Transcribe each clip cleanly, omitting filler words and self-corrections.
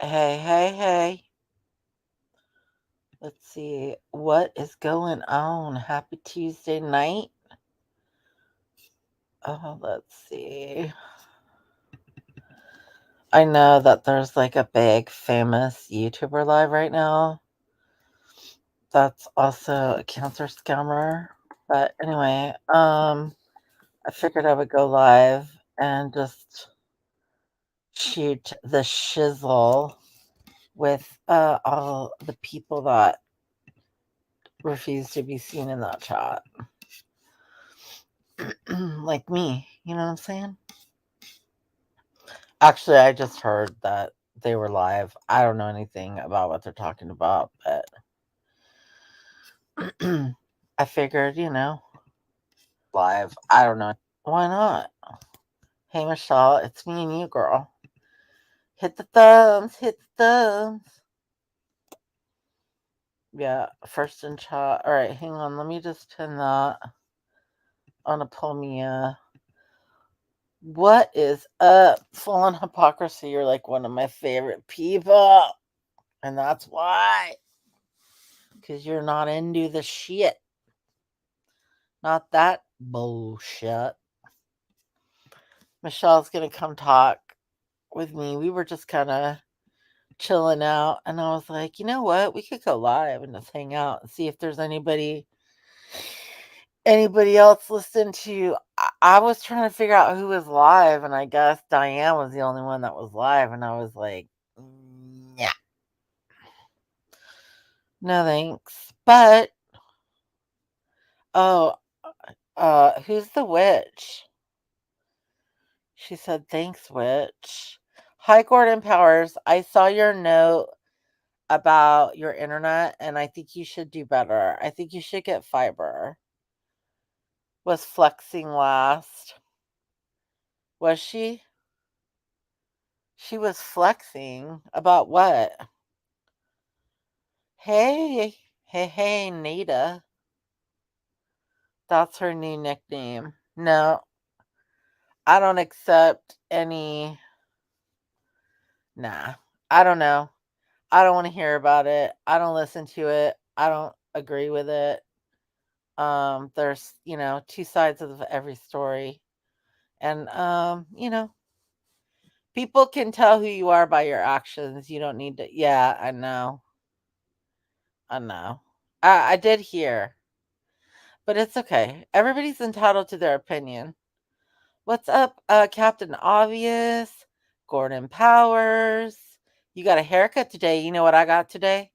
Hey, hey, hey. Let's see. What is going on? Happy Tuesday night. Oh, let's see. I know that there's like a big famous YouTuber live right now. That's also a cancer scammer. But anyway, I figured I would go live and just shoot the shizzle with all the people that refuse to be seen in that chat. Like me, you know what I'm saying? Actually, I just heard that they were live. I don't know anything about what they're talking about, but I figured, live. I don't know. Why not? Hey, Michelle, it's me and you, girl. Hit the thumbs, hit the thumbs. Yeah, first in chat. All right, hang on. Let me just pin that on a Pomia. What is up? Full on hypocrisy. You're like one of my favorite people. And that's why. Because you're not into the shit. Not that bullshit. Michelle's gonna come talk with me. We were just kind of chilling out, and I was like, you know what? We could go live and just hang out and see if there's anybody else listening to. I was trying to figure out who was live, and I guess Diane was the only one that was live, and I was like, yeah, no thanks. But oh, who's the witch? She said, thanks, witch. Hi, Gordon Powers. I saw your note about your internet, and I think you should do better. I think you should get fiber. Was flexing last. Was she? She was flexing. About what? Hey, hey, Nita. That's her new nickname. No, I don't accept any. Nah, I don't know. I don't want to hear about it. I don't listen to it. I don't agree with it. There's, two sides of every story. And people can tell who you are by your actions. You don't need to. Yeah, I know. I know. I did hear, but it's okay. Everybody's entitled to their opinion. What's up, Captain Obvious, Gordon Powers? You got a haircut today. You know what I got today?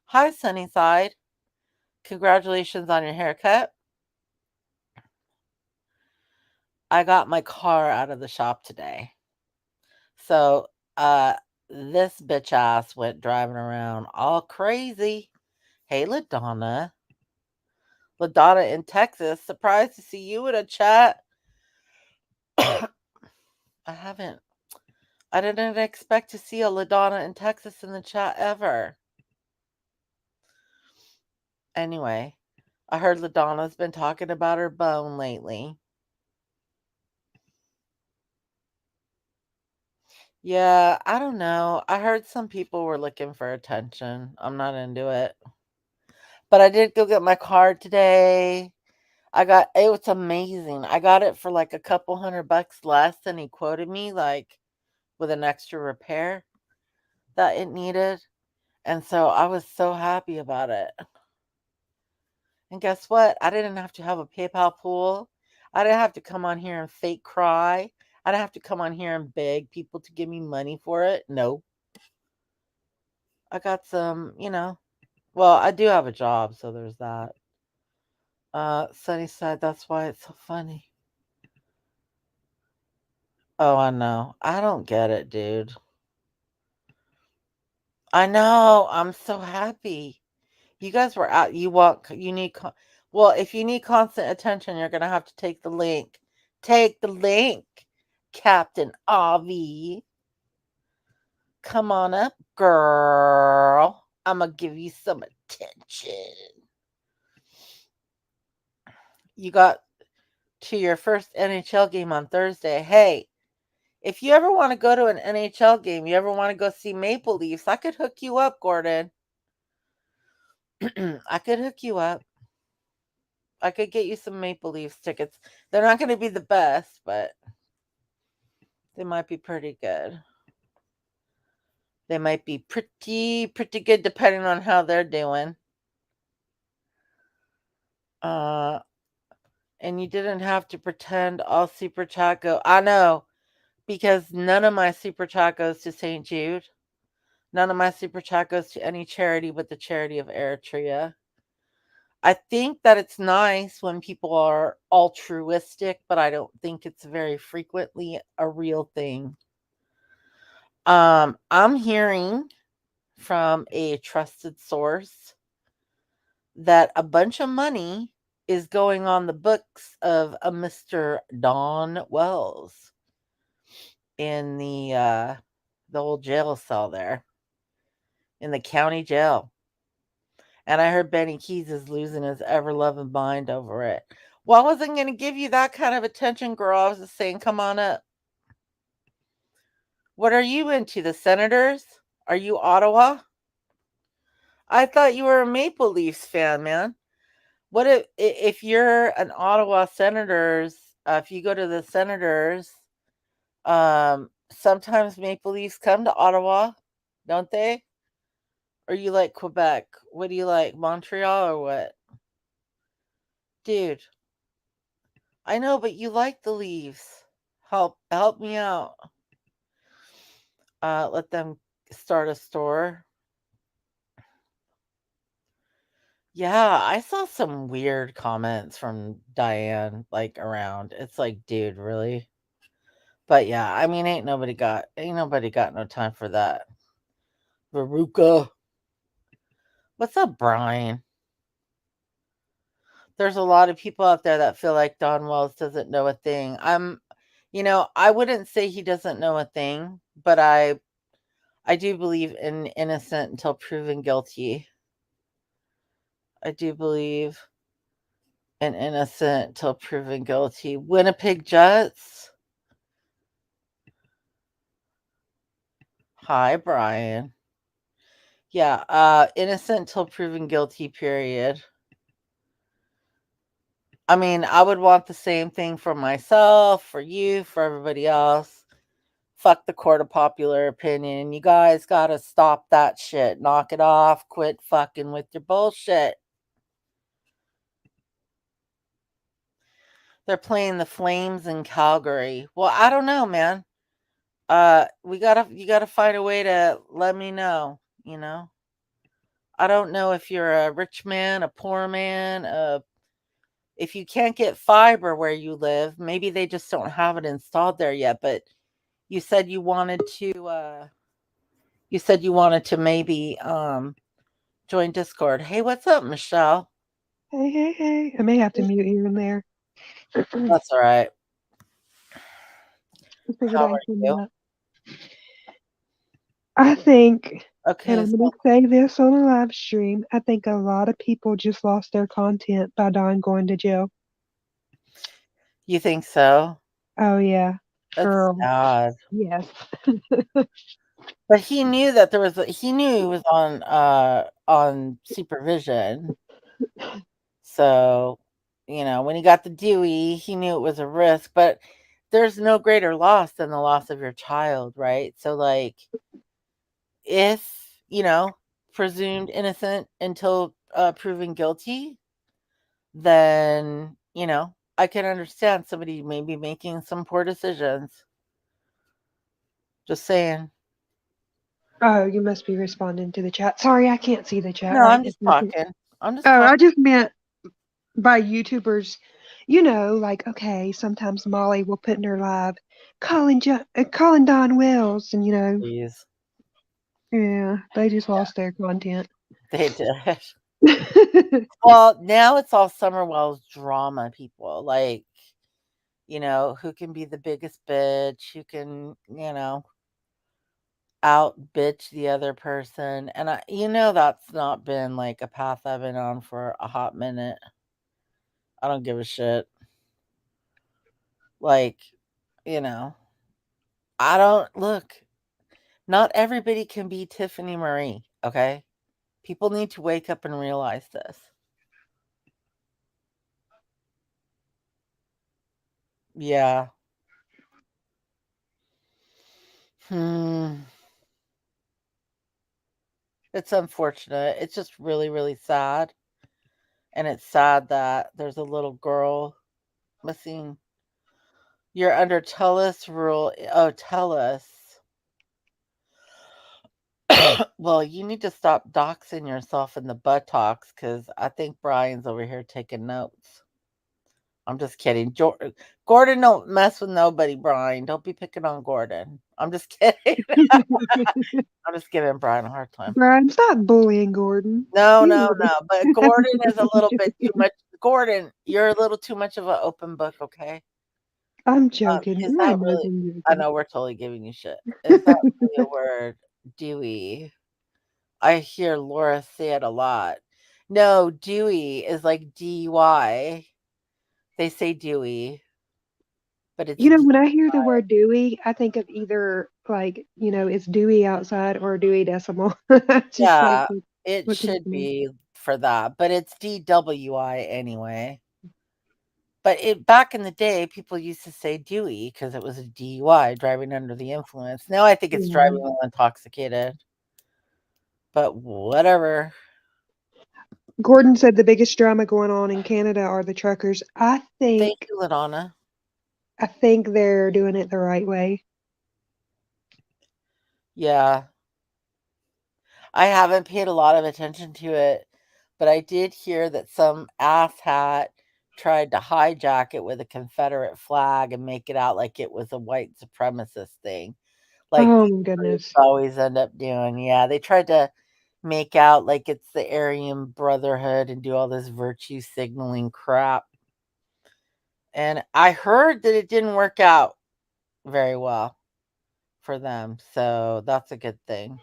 Hi, Sunnyside. Congratulations on your haircut. I got my car out of the shop today. So, this bitch ass went driving around all crazy. Hey, LaDonna. LaDonna in Texas. Surprised to see you in a chat. I haven't. I didn't expect to see a LaDonna in Texas in the chat ever. Anyway, I heard LaDonna's been talking about her bone lately. Yeah, I don't know. I heard some people were looking for attention. I'm not into it. But I did go get my car today. It was amazing. I got it for like a couple $100 less than he quoted me, like with an extra repair that it needed. And so I was so happy about it. And guess what? I didn't have to have a PayPal pool. I didn't have to come on here and fake cry. I didn't have to come on here and beg people to give me money for it. No. I got well, I do have a job, so there's that. Sunny side, that's why it's so funny. Oh, I know. I don't get it, dude. I know. I'm so happy. You guys were out. Well, if you need constant attention, you're going to have to take the link. Take the link, Captain Avi. Come on up, girl. I'm going to give you some attention. You got to your first NHL game on Thursday. Hey, If you ever wanna go to an NHL game, you ever wanna go see Maple Leafs, I could hook you up, Gordon. I could hook you up. I could get you some Maple Leafs tickets. They're not gonna be the best, but they might be pretty good. They might be pretty good depending on how they're doing. Uh, and you didn't have to pretend all super chat go. I know, because none of my super chat goes to St. Jude. None of my super chat goes to any charity but the charity of Eritrea. I think that it's nice when people are altruistic, but I don't think it's very frequently a real thing. I'm hearing from a trusted source that a bunch of money is going on the books of a Mr. Don Wells in the old jail cell there in the county jail. And I heard Benny Keys is losing his ever loving mind over it. Well, I wasn't going to give you that kind of attention, girl. I was just saying, come on up. What are you into? The Senators? Are you Ottawa? I thought you were a Maple Leafs fan, man. What if you're an Ottawa Senators? If you go to the Senators, sometimes Maple Leafs come to Ottawa, don't they? Or you like Quebec? What do you like, Montreal or what? Dude, I know, but you like the Leafs. Help me out. Let them start a store. Yeah, I saw some weird comments from Diane like around. It's like, dude, really? But yeah, I mean, ain't nobody got no time for that. Veruca. What's up, Brian? There's a lot of people out there that feel like Don Wells doesn't know a thing. I wouldn't say he doesn't know a thing, but I do believe in innocent until proven guilty. I do believe in innocent until proven guilty. Winnipeg Jets. Hi, Brian. Yeah, innocent until proven guilty, period. I mean, I would want the same thing for myself, for you, for everybody else. Fuck the court of popular opinion. You guys gotta stop that shit. Knock it off. Quit fucking with your bullshit. They're playing the Flames in Calgary. Well, I don't know, man. You gotta find a way to let me know, you know? I don't know if you're a rich man, a poor man, if you can't get fiber where you live, maybe they just don't have it installed there yet, but you said you wanted to maybe join Discord. Hey, what's up, Michelle? Hey, hey, hey. I may have to mute you in there. That's all right. I figured How I'd are come you? up. I think, and Okay, I'm so going to say this on a live stream, I think a lot of people just lost their content by Don going to jail. you think so? Oh, yeah. That's Girl. sad. Yes. But he knew that he knew he was on supervision. So, when he got the Dewey, he knew it was a risk, but there's no greater loss than the loss of your child, right? So like if, presumed innocent until proven guilty, then, I can understand somebody maybe making some poor decisions. Just saying. Oh, you must be responding to the chat. Sorry, I can't see the chat No, right I'm this just second. talking. I'm just Oh, talking. I just meant by YouTubers, like, okay, sometimes Molly will put in her live, calling Don Wells, and, Please. yeah, they just Yeah, lost their content. they did. Well, now it's all Summerwell's drama people. Like, who can be the biggest bitch, who can, out bitch the other person. And that's not been like a path I've been on for a hot minute. I don't give a shit. Like, you know, I don't look. Not everybody can be Tiffany Marie, okay? People need to wake up and realize this. Yeah. Hmm. It's unfortunate. It's just really, really sad. And it's sad that there's a little girl missing. You're under TELUS rule. Oh, TELUS. Well, you need to stop doxing yourself in the buttocks because I think Brian's over here taking notes. I'm just kidding. Gordon don't mess with nobody, Brian. Don't be picking on Gordon. I'm just kidding. I'm just giving Brian a hard time. Brian, stop bullying Gordon. No, He no, knows. no. But Gordon is a little bit too much. Gordon, you're a little too much of an open book, okay? I'm joking. Is I that know really? I'm I joking. know we're totally giving you shit. Is that really a word? Dewey. I hear Laura say it a lot. No, Dewey is like DY. They say Dewey, but it's You know, D. when I hear the word Dewey, I think of either like, it's dewy outside or Dewey Decimal. Just like Yeah, it what comes should to mind. be for that, but it's DWI anyway. But it back in the day, people used to say Dewey because it was a DUI, driving under the influence. Now I think it's driving Yeah. while intoxicated, but whatever. Gordon said the biggest drama going on in Canada are the truckers. Thank you, Ladonna. I think they're doing it the right way. Yeah, I haven't paid a lot of attention to it, but I did hear that some asshat tried to hijack it with a Confederate flag and make it out like it was a white supremacist thing, like Oh these my groups goodness. always end up doing. Yeah, they tried to make out like it's the Aryan Brotherhood and do all this virtue signaling crap. And I heard that it didn't work out very well for them, so that's a good thing.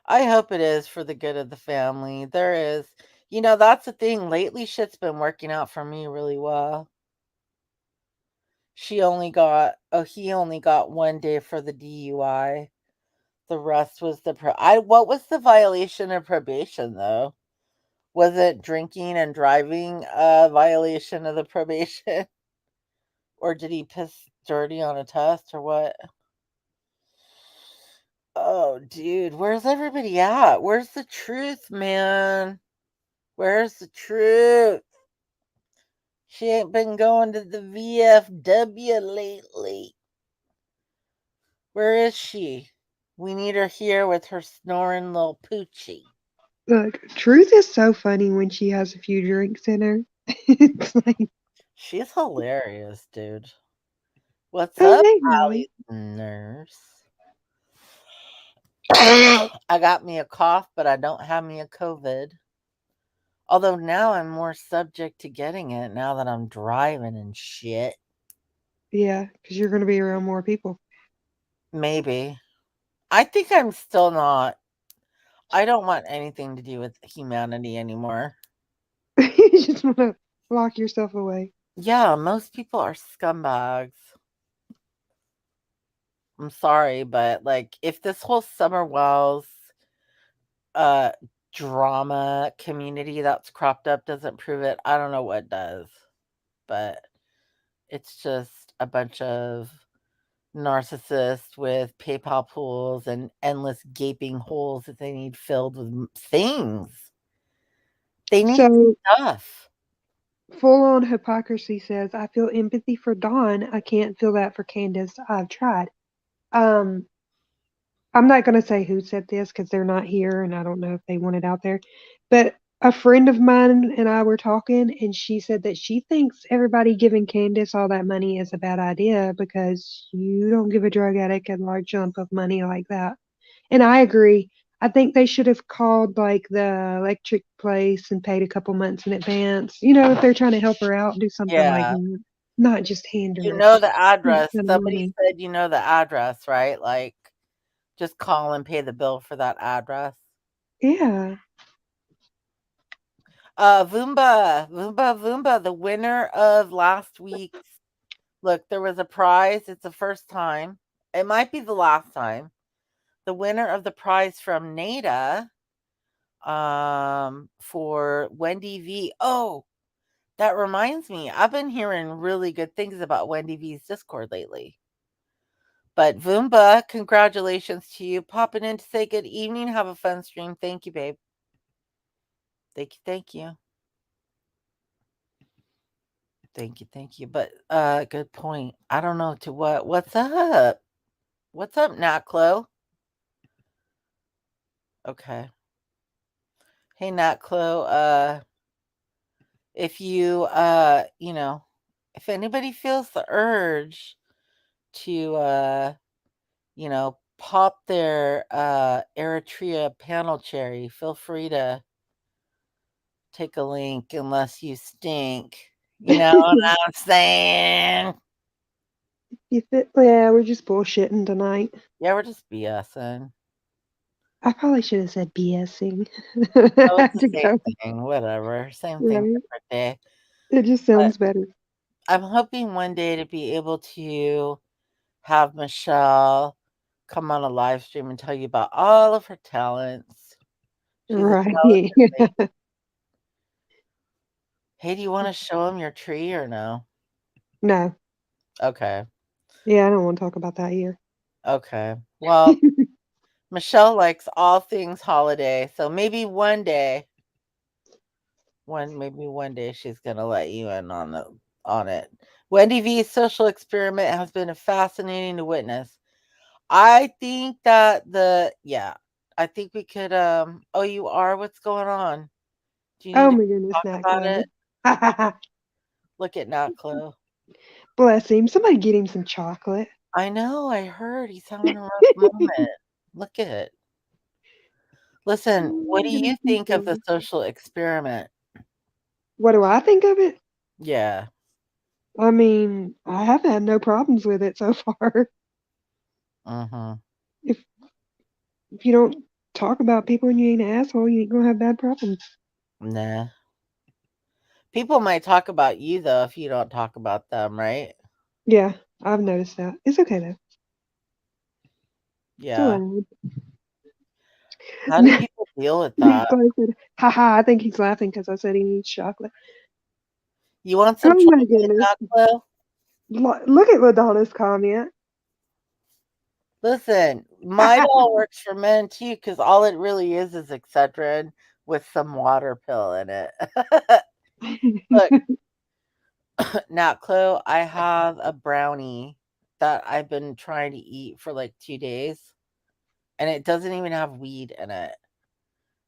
I hope it is for the good of the family. There is, that's the thing. Lately, shit's been working out for me really well. He only got 1 day for the DUI. The rest was what was the violation of probation though? Was it drinking and driving a violation of the probation? Or did he piss dirty on a test or what? Oh, dude, where's everybody at? Where's the truth, man? Where's the truth? She ain't been going to the VFW lately. Where is she? We need her here with her snoring little poochie. Look, Truth is so funny when she has a few drinks in her. It's like, She's hilarious, dude. What's oh, up, hey, Allie Molly. nurse? I got me a cough, but I don't have me a COVID. Although now I'm more subject to getting it now that I'm driving and shit. Yeah, because you're going to be around more people. Maybe. I think I'm still not. I don't want anything to do with humanity anymore. You just want to lock yourself away. Yeah, most people are scumbags. I'm sorry, but like if this whole Summer Wells uh drama community that's cropped up doesn't prove it, I don't know what does. But it's just a bunch of narcissists with PayPal pools and endless gaping holes that they need filled with things. They need So, stuff. full on hypocrisy says, I feel empathy for Dawn. I can't feel that for Candace. I've tried. Um, I'm not going to say who said this because they're not here and I don't know if they want it out there. But a friend of mine and I were talking, and she said that she thinks everybody giving Candace all that money is a bad idea because you don't give a drug addict a large lump of money like that. And I agree. I think they should have called like the electric place and paid a couple months in advance. If they're trying to help her out, do something like Yeah. that. Not just hand You her know the that address. kind of Somebody money. said you know the address, right? Like just call and pay the bill for that address. Yeah. Voomba, the winner of last week's. Look, there was a prize. It's the first time. It might be the last time. The winner of the prize from Nada, for Wendy V. Oh, that reminds me. I've been hearing really good things about Wendy V's Discord lately. But Voomba, congratulations to you. Popping in to say good evening. Have a fun stream. Thank you, babe. Thank you, thank you. Thank you, thank you. But good point. I don't know to what's up? What's up, Nat Chloe? Okay. Hey Nat Chloe, if you if anybody feels the urge to pop their Eritrea panel cherry, feel free to take a link unless you stink. You know what I'm saying? Yeah, we're just bullshitting tonight. Yeah, we're just BSing. I probably should have said BSing. Oh, it's the To same go, thing. Whatever. Same thing, right? different day. It just But sounds better. I'm hoping one day to be able to have Michelle come on a live stream and tell you about all of her talents. She's a Right. talented lady. Hey, do you want to show him your tree or no? No. Okay. Yeah, I don't want to talk about that here. Okay. Well, Michelle likes all things holiday, so maybe one day, maybe one day she's gonna let you in on it. Wendy V's social experiment has been fascinating to witness. I think that I think we could oh, you are? What's going on? Do you Oh need to my goodness, talk Nat about Chloe. it? Look at Nat Chloe. Bless him. Somebody get him some chocolate. I know, I heard he's having a rough moment. Look at it. Listen, what do you think of the social experiment? What do I think of it? Yeah. I mean, I have had no problems with it so far. Mhm. If if you don't talk about people and you ain't an asshole, you ain't gonna have bad problems. Nah. People might talk about you though if you don't talk about them, right? Yeah, I've noticed that. It's okay though. It's Yeah. alright. How do people deal with Nate that? Clay said, haha, I think he's laughing because I said he needs chocolate. You want some Oh my chocolate, goodness. Nat Chloe? Look at Ladonna's comment. Listen, Midol works for men too, because all it really is Excedrin with some water pill in it. Look, now, Chloe, I have a brownie that I've been trying to eat for like 2 days, and it doesn't even have weed in it.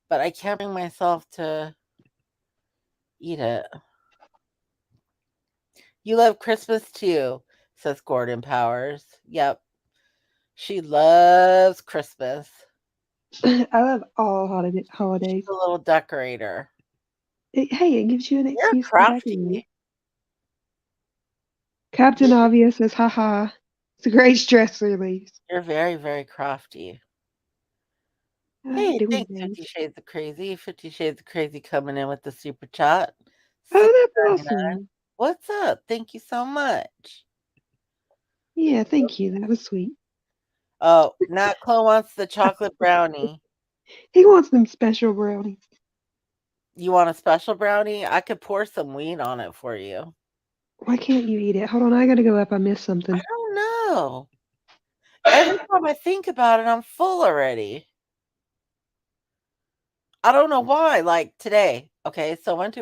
But I can't bring myself to eat it. You love Christmas too, says Gordon Powers. Yep, she loves Christmas. I love all She's holidays. a little decorator. Hey, it gives you an You're excuse to decorate. crafty. Captain Obvious says, haha, it's a great stress release. You're very, very crafty. Hey, Doing thanks, things. 50 Shades of Crazy. 50 Shades of Crazy coming in with the super chat. Oh, that's 6.99. awesome. What's up? Thank you so much. Yeah, thank you. That was sweet. Oh, Nat Chloe wants the chocolate brownie. He wants them special brownies. You want a special brownie? I could pour some weed on it for you. Why can't you eat it? Hold on, I gotta go up. I missed I something. don't know. Every time I think about it, I'm full already. I don't know why. Like today, okay, so I went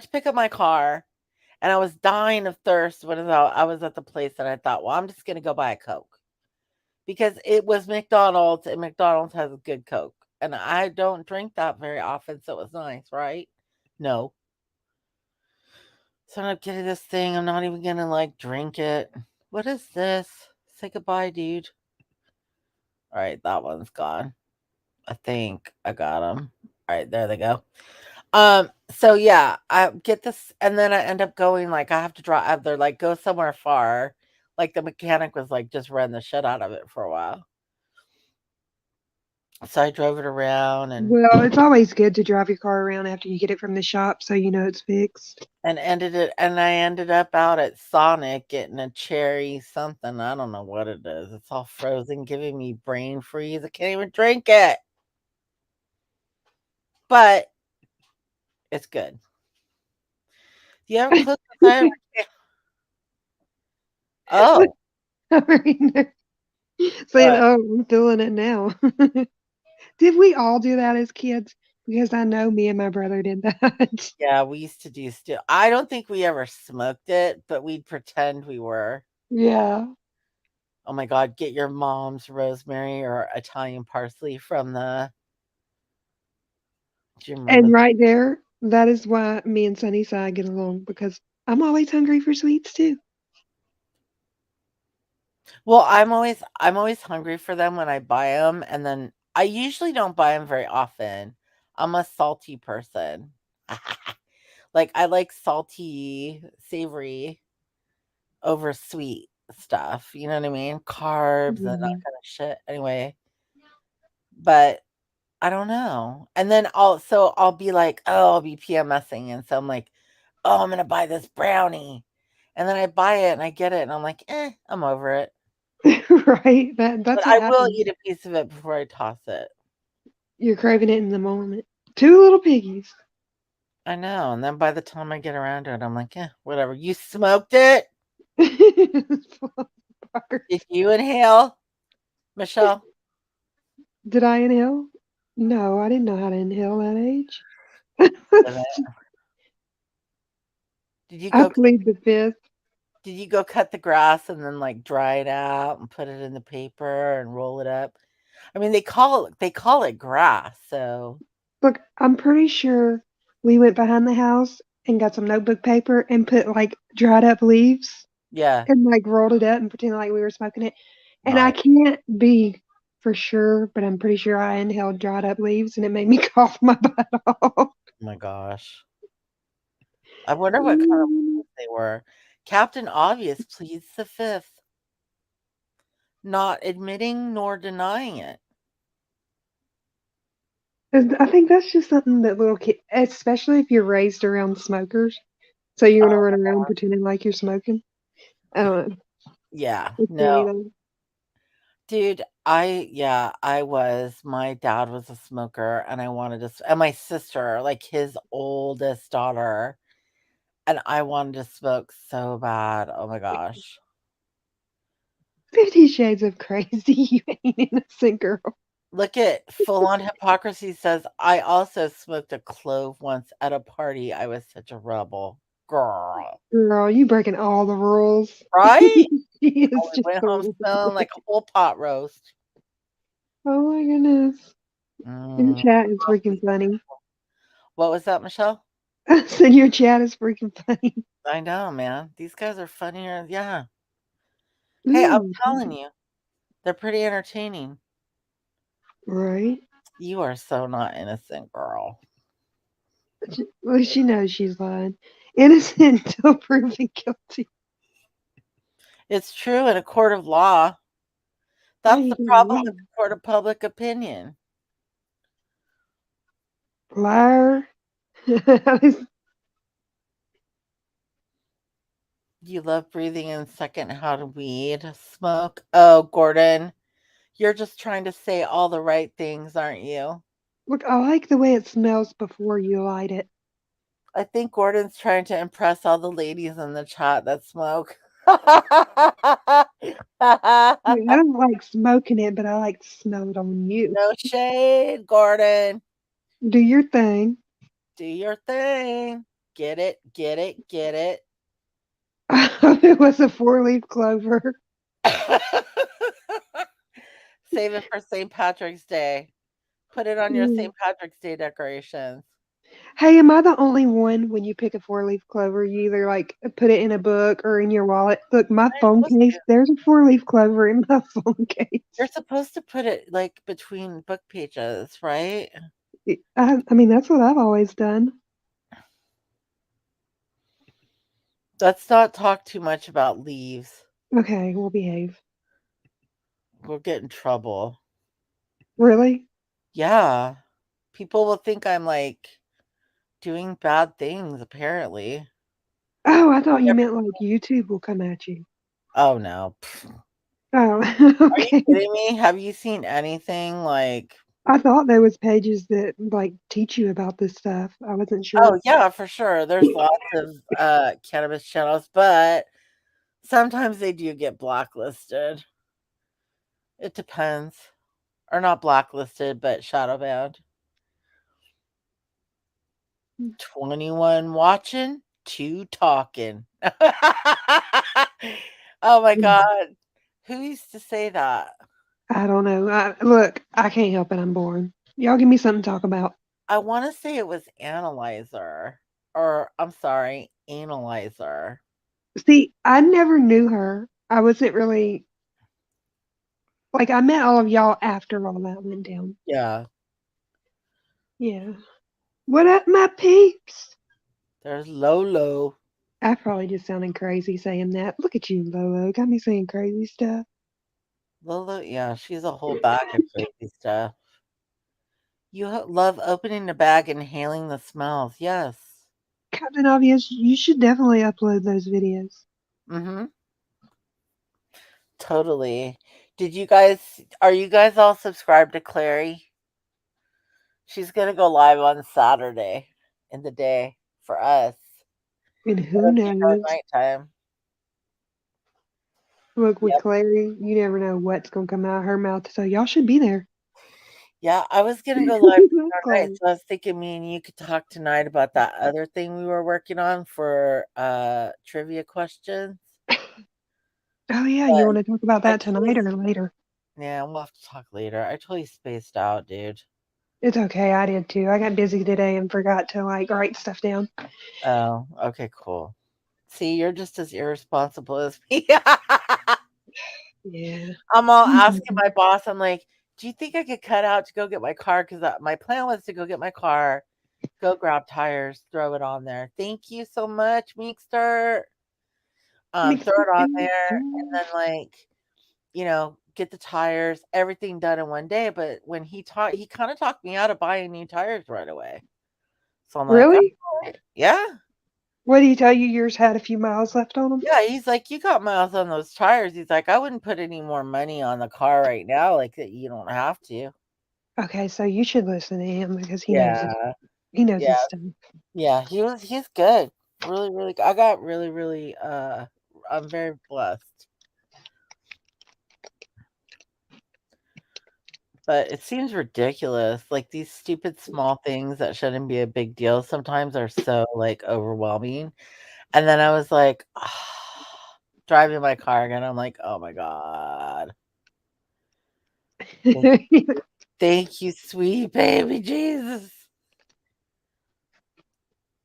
to pick up my car, and I was dying of thirst when I was at the place, and I thought, well, I'm just gonna go buy a Coke because it was McDonald's, and McDonald's has a good Coke, and I don't drink that very often, so it was nice, right? No, so I'm getting this thing. I'm not even gonna like drink it. What is this? Say goodbye, dude. All right, that one's gone. I think I got them. All right, there they go. So yeah, I get this, and then I end up going like I have to drive. They're like go somewhere far. Like the mechanic was like just run the shit out of it for a while. So I drove it around Well, it's always good to drive your car around after you get it from the shop so you know it's fixed. and I ended up out at Sonic getting a cherry something. I don't know what it is. It's all frozen, giving me brain freeze. I can't even drink it. But it's good. Do you have a clue if I ever Oh, I mean, saying, what? "Oh, I'm feeling it now." Did we all do that as kids? Because I know me and my brother did that. Yeah, we used to do still. I don't think we ever smoked it, but we'd pretend we were. Yeah. Oh my god, get your mom's rosemary or Italian parsley from the do you remember And right there, that is why me and Sunnyside get along because I'm always hungry for sweets too. Well, I'm always hungry for them when I buy them, and then I usually don't buy them very often. I'm a salty person. Like, I like salty, savory over sweet stuff, you know what I mean? Carbs and that Mhm. kinda shit, anyway, but I don't know, and then I'll be like, "Oh," I'll be PMSing, and so I'm like, "Oh, I'm gonna buy this brownie," and then I buy it and I get it and I'm like, "Eh, I'm over it." Right? That's But what I will happens. eat a piece of it before I toss it. You're craving it in the moment. Two little piggies. I know, and then by the time I get around to it, I'm like, "Eh, whatever." You smoked it? Did you inhale, Michelle? Did I inhale? No, I didn't know how to inhale that age. Did it? Did you I go plead the fifth. did you go cut the grass and then, like, dry it out and put it in the paper and roll it up? I mean, they call it grass, so Look, I'm pretty sure we went behind the house and got some notebook paper and put like dried up leaves yeah, and like rolled it up and pretended like we were smoking it. And I nice. can't be for sure, but I'm pretty sure I inhaled dried up leaves and it made me cough my butt off. Oh my gosh. I wonder what kind of Mm. leaves they were. Captain Obvious pleads the fifth, not admitting nor denying it. And I think that's just something that little kids, especially if you're raised around smokers, so you're gonna Oh, run around pretending like you're smoking. I don't know. yeah, It's no. funny though. Dude, I was. My dad was a smoker and I wanted to and my sister, like his oldest daughter, and I wanted to smoke so bad. Oh my gosh. 50 Shades of Crazy, you ain't innocent girl. Look at Full On Hypocrisy says, I also smoked a clove once at a party. I was such a rebel. Girl. Girl, you breaking all the rules. Right? She I is just went a home smelling like a whole pot roast. oh my goodness. Your Mm. chat is freaking funny. What was that, Michelle? I said your chat is freaking funny. I know, man. These guys are funnier. Yeah. Hey, I'm Mm, telling you, they're pretty entertaining. right? You are so not innocent, girl. Well, she knows she's lying. Innocent until proven guilty. It's true in a court of law. Yeah, That's you the can problem lie. with the court of public opinion. Liar. You love breathing in secondhand weed smoke. Oh, Gordon, you're just trying to say all the right things, aren't you? Look, I like the way it smells before you light it. I think Gordon's trying to impress all the ladies in the chat that smoke. I mean, I don't like smoking it, but I like to smell it on you. No shade, Gordon. Do your thing. Do your thing. Get it, get it, get it. It was a four-leaf clover. Save it for St. Patrick's Day. Put it on your Mm. St. Patrick's Day decorations. Hey, am I the only one when you pick a four-leaf clover, you either like put it in a book or in your wallet? Look, my You're phone supposed case, to. there's a four-leaf clover in my phone You're case. supposed to put it like between book pages, right? I mean, that's what I've always done. Let's not talk too much about leaves. Okay, we'll behave. We'll get in trouble. Really? Yeah. People will think I'm, like, doing bad things, apparently. Oh, I thought you Never meant like YouTube will come at you. Oh, no. Pfft. Oh, Are you okay. kidding me? Have you seen anything like I thought there was pages that like teach you about this stuff. I wasn't Oh, sure. yeah, for sure. There's lots of, cannabis channels, but sometimes they do get blacklisted. It depends. Or not blacklisted, but shadow banned. 21 watching, 2 talking. Oh my Mm. god. Who used to say that? I don't know. Look, I can't help it. I'm bored. Y'all give me something to talk about. I wanna say it was Analyzer, or I'm sorry, Analyzer. See, I never knew her. I wasn't really like I met all of y'all after all that went down. Yeah, Yeah. What up, my peeps? there's Lolo. I probably just sounded crazy saying that. Look at you, Lolo. Got me saying crazy stuff. Lolo, yeah, she's a whole bag of crazy stuff. You love opening the bag and inhaling the smells, yes. Captain Obvious, you should definitely upload those videos. Mhm, totally. Are you guys all subscribed to Clary? She's gonna go live on Saturday in the day for us. And who It'll be her knows? nighttime. Look, with Yep. Clary, you never know what's gonna come out of her mouth, so y'all should be there. Yeah, I was gonna go live tomorrow night, Clary. so I was thinking me and you could talk tonight about that other thing we were working on for, trivia questions. Oh yeah, you But want to talk about I that tonight totally or later? Yeah, we'll have to talk later. I totally spaced out, dude. It's okay, I did too. I got busy today and forgot to like write stuff down. Oh, okay, cool. See, you're just as irresponsible as me. Yeah. I'm all asking my boss, I'm like, "Do you think I could cut out to go get my car?" 'Cause, my plan was to go get my car, go grab tires, throw it on there. "Thank you so much, Meekster." Mixed Throw it on in there and then, sauce. like, get the tires, everything done in one day, but when he kinda talked me out of buying new tires right away. So I'm like, Really? "Alright." Yeah. What did he tell you? Yours had a few miles left on them? Yeah, he's like, "You got miles on those tires." He's like, "I wouldn't put any more money on the car right now, like, that you don't have to." Okay, so you should listen to him because Yeah, he knows yeah, his stuff. yeah, he's good. Really, really g I got really, really, I'm very blessed. But it seems ridiculous, like, these stupid small things that shouldn't be a big deal sometimes are so, like, overwhelming, and then I was like, driving my car again, I'm like, "Oh my god. Thank thank you, sweet baby Jesus."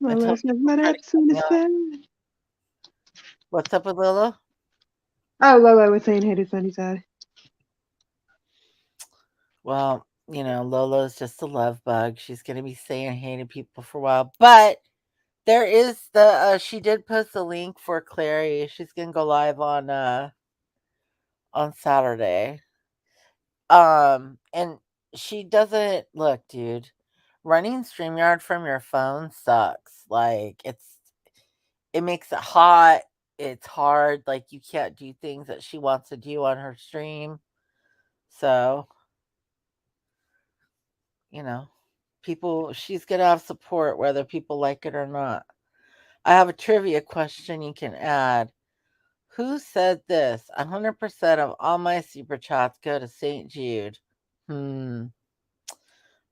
I tell Lolo says, people what try to up, cut Suna me off. Sun? What's up with Lilo? Oh, Lolo was saying hey to Sunnyside. Well, Lolo's just a love bug. She's gonna be saying hey to people for a while, but there is she did post a link for Clary. She's gonna go live on Saturday. And she doesn't look, dude. Running StreamYard from your phone sucks. Like it makes it hot. It's hard. Like you can't do things that she wants to do on her stream. So, you know, she's gonna have support whether people like it or not. I have a trivia question you can add. Who said this? 100% of all my super chats go to St. Jude. Hmm.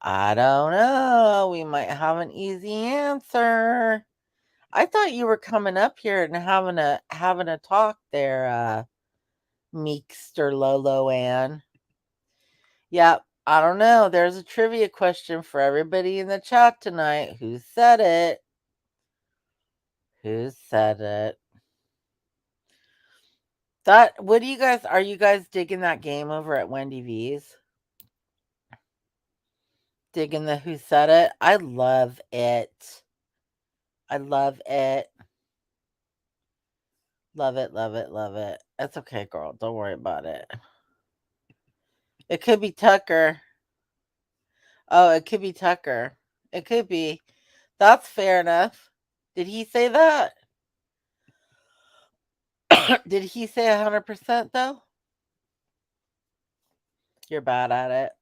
I don't know. We might have an easy answer. I thought you were coming up here and having a talk there, Meekster Lolo Ann. Yep. I don't know. There's a trivia question for everybody in the chat tonight. Who said it? Who said it? What do you guys are you guys digging that game over at Wendy V's? Digging the who said it? I love it. I love it. Love it, love it, love it. It's okay, girl. Don't worry about it. It could be Tucker. Oh, it could be Tucker. It could be. That's fair enough. Did he say that? Did he say 100% though? You're bad at it.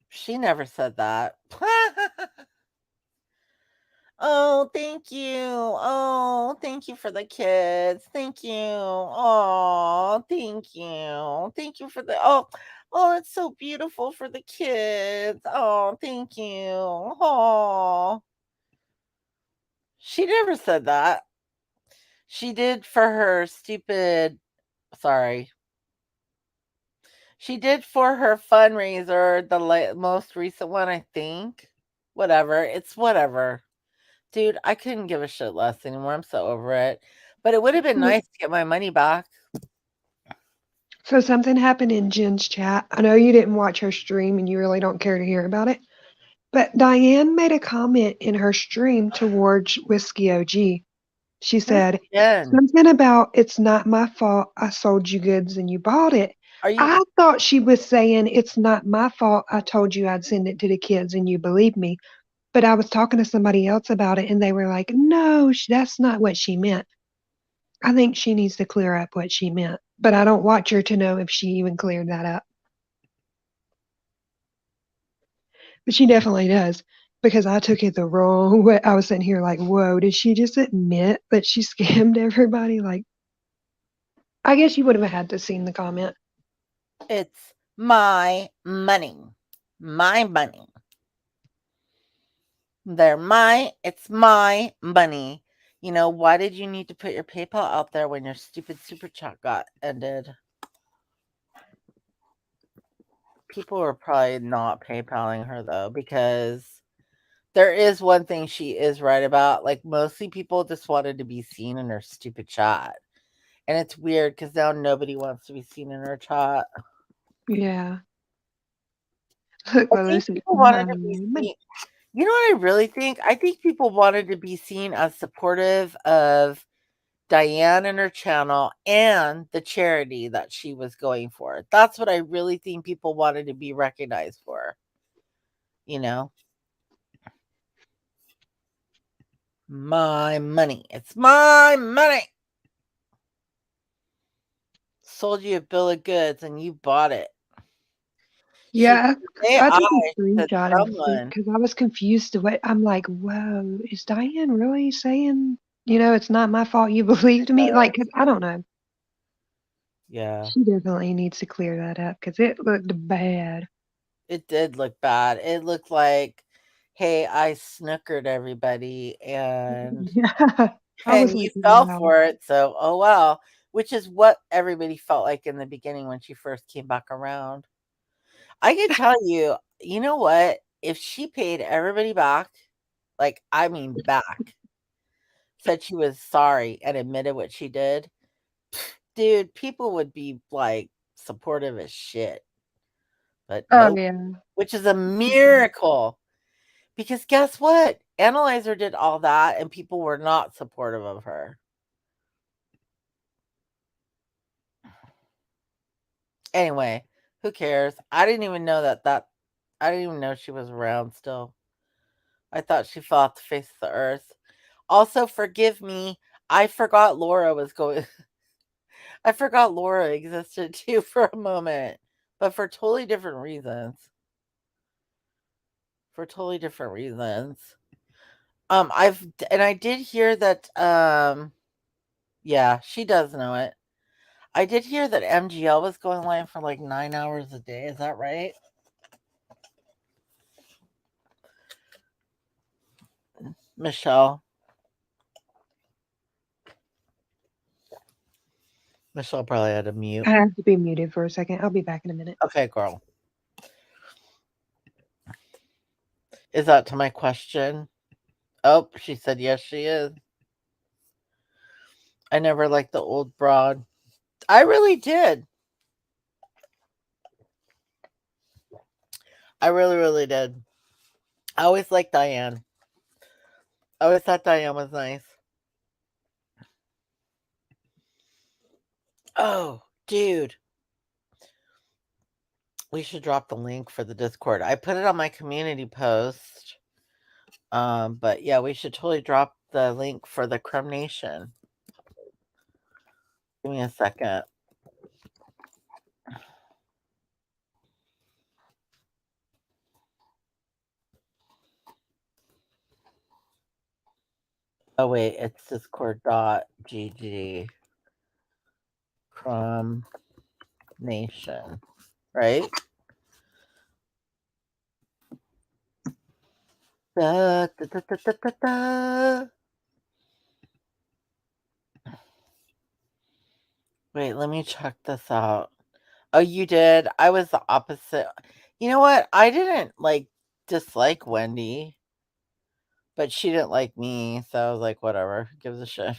She never said that. Oh, thank you. Oh, thank you for the kids. Thank you. Oh, thank you. Thank you for the oh, it's so beautiful for the kids. Oh, thank you. Oh, she never said that. She did for her stupid sorry. She did for her fundraiser, the most recent one, I think. Whatever. It's whatever. Dude, I couldn't give a shit less anymore. I'm so over it. But it would have been So, nice to get my money back. so something happened in Jen's chat. I know you didn't watch her stream and you really don't care to hear about it. But Diane made a comment in her stream towards Whiskey OG. She Who's said Jen? something about it's not my fault I sold you goods and you bought it. Are you I thought she was saying it's not my fault I told you I'd send it to the kids and you believed me. But I was talking to somebody else about it and they were like, no, that's not what she meant. I think she needs to clear up what she meant. But I don't watch her to know if she even cleared that up. But she definitely does because I took it the wrong way. I was sitting here like, whoa, did she just admit that she scammed everybody? Like, I guess you would have had to seen the comment. it's my money. My money. It's my money. You know, why did you need to put your PayPal out there when your stupid super chat got ended? People were probably not PayPaling her though, because there is one thing she is right about. Like, mostly people just wanted to be seen in her stupid chat. And it's weird because now nobody wants to be seen in her chat. Yeah. Look, I well, think this is people my wanted to be money. seen. You know what I really think? I think people wanted to be seen as supportive of Diane and her channel and the charity that she was going for. That's what I really think people wanted to be recognized for. You know, my money. It's my money. Sold you a bill of goods and you bought it. She Yeah, say I I took a said screenshot and someone. because I was confused. The way I'm like, whoa, is Diane really saying, it's not my fault you believed me? Like, 'cause I don't know. Yeah. She definitely needs to clear that up because it looked bad. It did look bad. It looked like, "Hey, I snookered everybody and Yeah, I was you like, fell wow. for it, so oh well." Which is what everybody felt like in the beginning when she first came back around. I can tell you, you know what? If she paid everybody back, like, I mean back, said she was sorry and admitted what she did, dude, people would be, like, supportive as shit. But Oh nope, yeah. which is a miracle. Because guess what? Analyzer did all that and people were not supportive of her. Anyway, who cares? I didn't even know that I didn't even know she was around still. I thought she fell off the face of the earth. Also, forgive me, I forgot Laura was going I forgot Laura existed too for a moment, but for totally different reasons. For totally different reasons. I did hear that yeah, she does know it. I did hear that MGL was going live for like 9 hours a day. Is that right? Michelle. Michelle probably had to mute. I have to be muted for a second. I'll be back in a minute. Okay, girl. Is that to my question? Oh, she said yes, she is. I never liked the old broad. I really did. I really, really did. I always liked Diane. I always thought Diane was nice. Oh, dude. We should drop the link for the Discord. I put it on my community post. But yeah, we should totally drop the link for the Crumb Nation. Give me a second. Oh wait, it's discord.gg Crumb Nation, right? Da, da, da, da, da, da, da. Wait, let me check this out. Oh, you did? I was the opposite. You know what? I didn't dislike Wendy, but she didn't like me, so I was like, whatever, who gives a shit.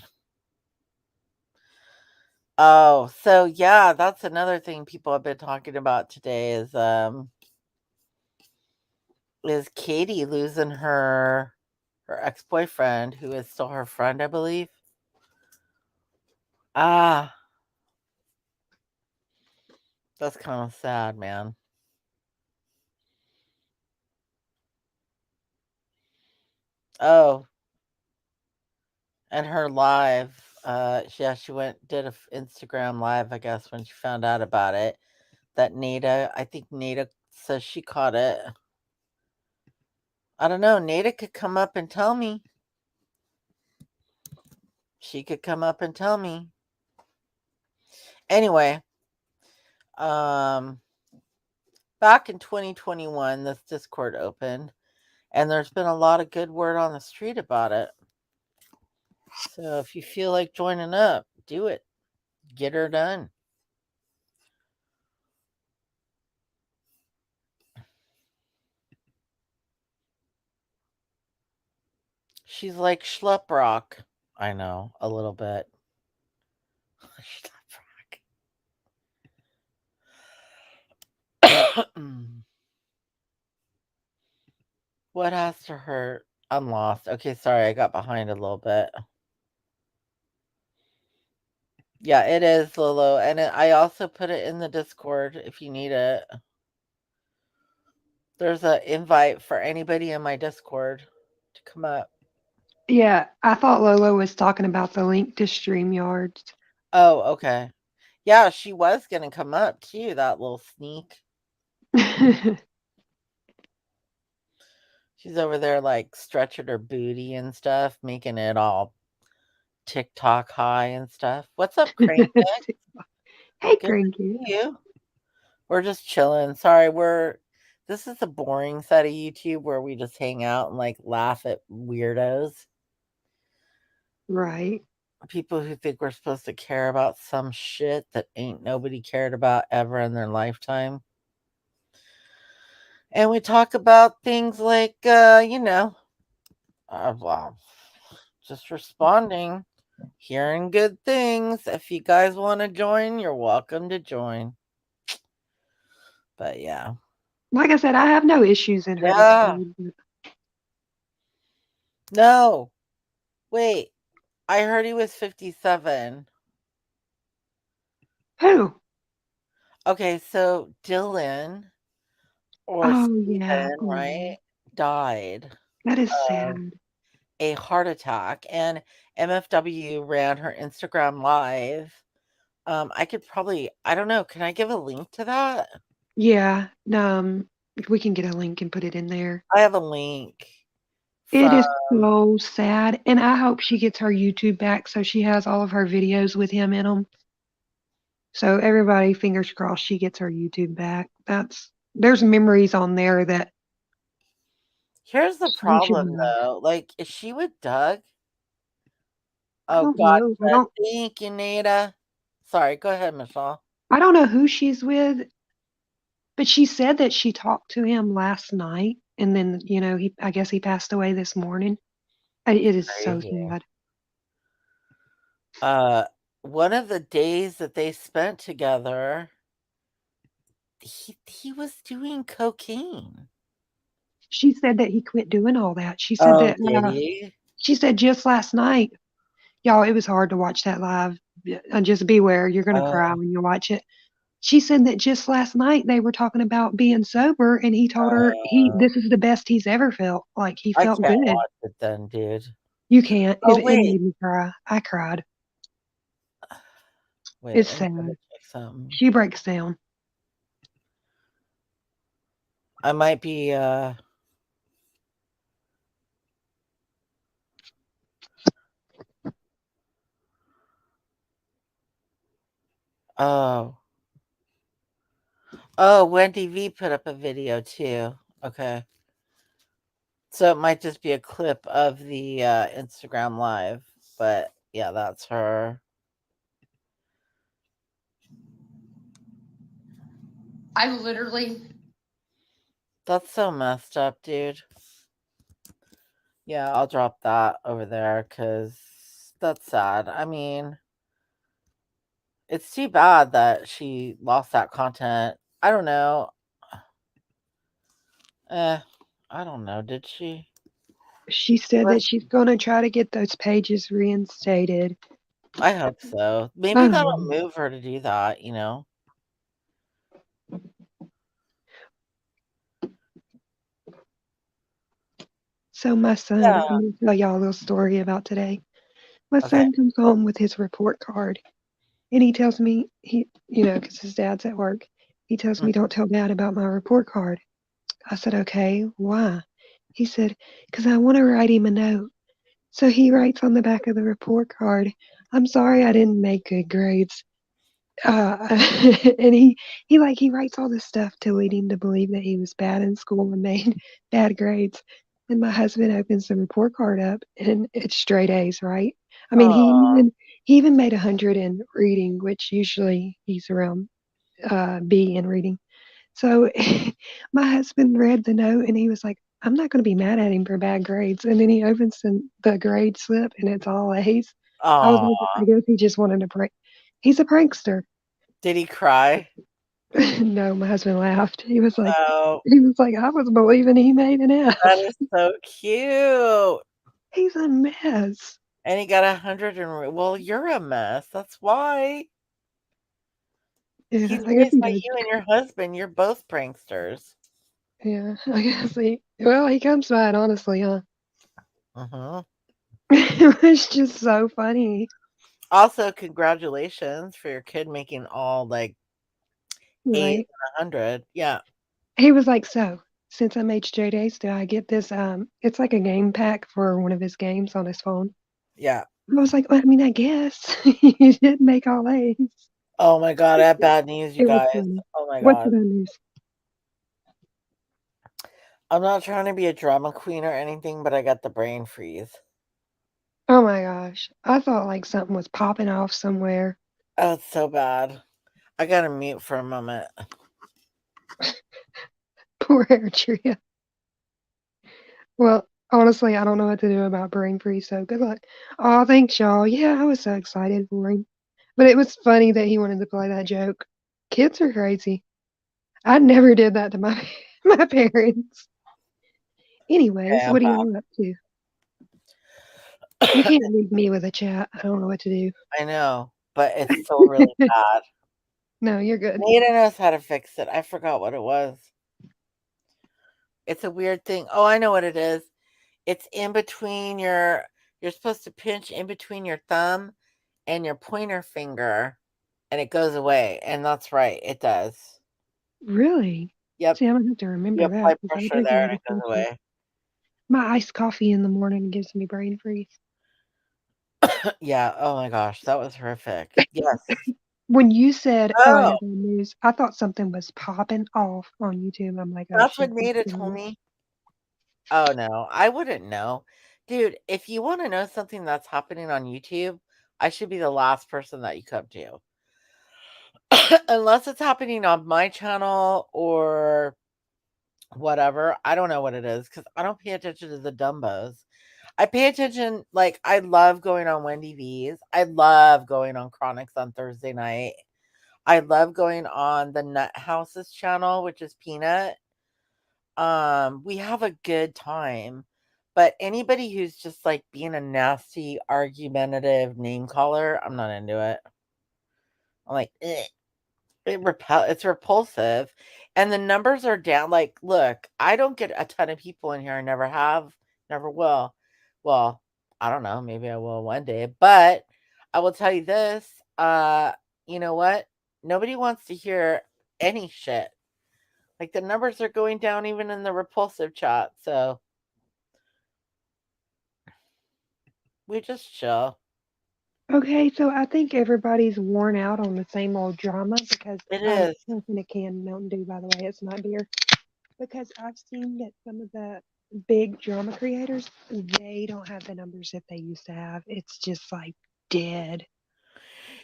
Oh, so yeah, that's another thing people have been talking about today is Katie losing her ex-boyfriend, who is still her friend, I believe. Ah, that's kind of sad, man. Oh, and her live, she did a Instagram live, I guess, when she found out about it. That Nada, I think Nada says she caught it. I don't know. Nada could come up and tell me. She could come up and tell me. Anyway, back in 2021, this Discord opened, and there's been a lot of good word on the street about it. So if you feel like joining up, do it. Get her done. She's like Schlepp Rock. I know, a little bit. Schlepp Rock. What has to hurt? I'm lost. Okay, sorry, I got behind a little bit. Yeah, it is, Lolo, and I also put it in the Discord if you need it. There's an invite for anybody in my Discord to come up. Yeah, I thought Lolo was talking about the link to StreamYards. Oh, okay. Yeah, she was gonna come up too, that little sneak. She's over there stretching her booty and stuff, making it all TikTok high and stuff. What's up, Crank? Hey, Good to Cranky. see you. We're just chilling. Sorry, this is a boring set of YouTube where we just hang out and laugh at weirdos. Right. People who think we're supposed to care about some shit that ain't nobody cared about ever in their lifetime. And we talk about things well, just responding, hearing good things. If you guys want to join, you're welcome to join. But yeah. Like I said, I have no issues in her Yeah. Discord. No. Wait. I heard he was 57. Who? Okay, so Dylan or Oh, yeah. Stephen, Oh, right, died that is of sad. a heart attack, and MFW ran her Instagram live. I don't know, can I give a link to that? Yeah. We can get a link and put it in there. I have a link It from is so sad, and I hope she gets her YouTube back so she has all of her videos with him in them. So everybody, fingers crossed, she gets her YouTube back. There's memories on there that Here's the we should problem, have. though, is she with Doug? I Oh, don't know. gotcha. Thank you, Nada. Sorry, go ahead, Michelle. I don't know who she's with, but she said that she talked to him last night, and then I guess he passed away this morning. It is so Crazy. sad. Uh, one of the days that they spent together, he was doing cocaine. She said that he quit doing all that. She said Oh, that did he? she said just last night, y'all, it was hard to watch that live. And just beware, you're gonna cry Oh, when you watch it. She said that just last night they were talking about being sober, and he told her this is the best he's ever felt. Like he I felt can't good. watch it then, dude. You can't. Oh, It wait. made me cry. I cried. Wait, It's let me double sad. check something. She breaks down. I might be, oh. Oh, Wendy V put up a video too. Okay. So it might just be a clip of the Instagram live, but yeah, that's her. I literally. That's so messed up, dude. Yeah, I'll drop that over there because that's sad. I mean, it's too bad that she lost that content. I don't know. I don't know. Did she? She said that she's going to try to get those pages reinstated. I hope so. Maybe that'll move her to do that, you know? So my son, Yeah. I'm going to tell y'all a little story about today. My Okay. son comes home with his report card, and he tells me, because his dad's at work, he tells me, don't tell dad about my report card. I said, okay, why? He said, because I want to write him a note. So he writes on the back of the report card, I'm sorry I didn't make good grades. And he writes all this stuff to lead him to believe that he was bad in school and made bad grades. And my husband opens the report card up, and it's straight A's, right? I mean, he even made 100 in reading, which usually he's around B in reading. So my husband read the note, and he was like, I'm not going to be mad at him for bad grades. And then he opens the grade slip, and it's all A's. I was like, I guess he just wanted to prank. He's a prankster. Did he cry? No, my husband laughed. He was like, Oh, I was believing he made an F. that is so cute. He's a mess. And he got 100 and well, you're a mess. That's why. Yeah, He's I guess raised he by does. you and your husband. You're both pranksters. Yeah, I guess he comes by it honestly, huh? Uh-huh. It was just so funny. Also, congratulations for your kid making all like 8 Right. and 100. Yeah. He was like, so since I made straight A's, do I get this? It's like a game pack for one of his games on his phone. Yeah. I was like, well, I mean, I guess you did make all A's. Oh my god, I have bad news, you It was guys. funny. Oh my What's god. the bad news? I'm not trying to be a drama queen or anything, but I got the brain freeze. Oh my gosh. I thought like something was popping off somewhere. Oh, it's so bad. I gotta mute for a moment. Poor Eritrea. Well, honestly, I don't know what to do about brain freeze, so good luck. Oh, thanks, y'all. Yeah, I was so excited for him. But it was funny that he wanted to play that joke. Kids are crazy. I never did that to my my parents. Anyways, Okay, I'm what are back. y'all up to? You can't leave me with a chat. I don't know what to do. I know, but it's still really bad. No, you're good. Nada knows how to fix it. I forgot what it was. It's a weird thing. Oh, I know what it is. It's in between you're supposed to pinch in between your thumb and your pointer finger, and it goes away. And that's right, it does. Really? Yep. See, I'm gonna have to You remember apply that because I pressure take a there lot and of it goes coffee. away. My iced coffee in the morning gives me brain freeze. Yeah. Oh my gosh, that was horrific. Yes. When you said, "Oh, I Oh, have bad news," I thought something was popping off on YouTube. I'm like, "Oh that's shit." what Nada told me. Oh no, I wouldn't know. Dude, if you want to know something that's happening on YouTube, I should be the last person that you come to. Unless it's happening on my channel or whatever. I don't know what it is because I don't pay attention to the dumbos. I pay attention, like, I love going on Wendy V's. I love going on Chronics on Thursday night. I love going on the Nut House's channel, which is Peanut. We have a good time. But anybody who's just like being a nasty, argumentative name caller, I'm not into it. I'm like, eh. It's repulsive, and the numbers are down. Like, look, I don't get a ton of people in here. I never have, never will. Well, I don't know. Maybe I will one day, but I will tell you this. You know what? Nobody wants to hear any shit. Like the numbers are going down even in the repulsive chat. So we just chill. Okay, so I think everybody's worn out on the same old drama because It I'm is. drinking a can Mountain Dew, by the way, it's not beer. Because I've seen that some of the big drama creators, they don't have the numbers that they used to have. It's just like dead.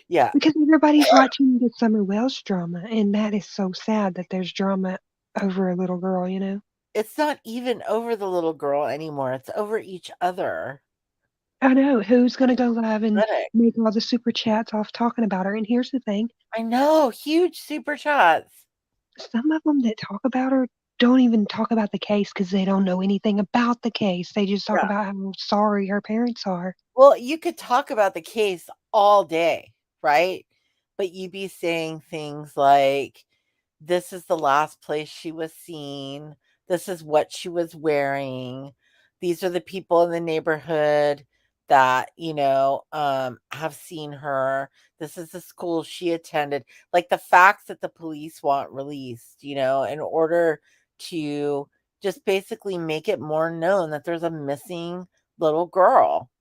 Yeah. Because everybody's watching the Summer Wells drama, and that is so sad that there's drama over a little girl, you know? It's not even over the little girl anymore. It's over each other. I know. Who's going to go live and Pathetic. make all the super chats off talking about her? And here's the thing, I know. Huge super chats. some of them that talk about her don't even talk about the case because they don't know anything about the case. They just talk Yeah. about how sorry her parents are. Well, you could talk about the case all day, right? But you'd be saying things like, this is the last place she was seen. This is what she was wearing. These are the people in the neighborhood that, have seen her. This is the school she attended. Like the facts that the police want released, in order to just basically make it more known that there's a missing little girl.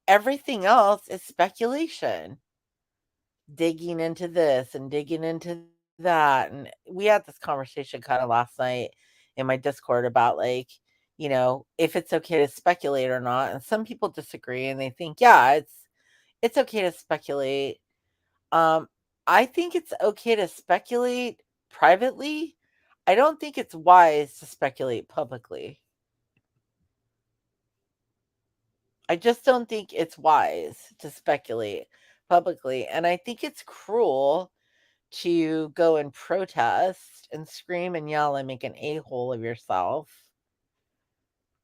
Everything else is speculation. Digging into this and digging into that, and we had this conversation kinda last night in my Discord about, like, if it's okay to speculate or not, and some people disagree and they think, "Yeah, it's okay to speculate." Um, I think it's okay to speculate privately. I don't think it's wise to speculate publicly. I just don't think it's wise to speculate publicly, and I think it's cruel to go and protest and scream and yell and make an a-hole of yourself,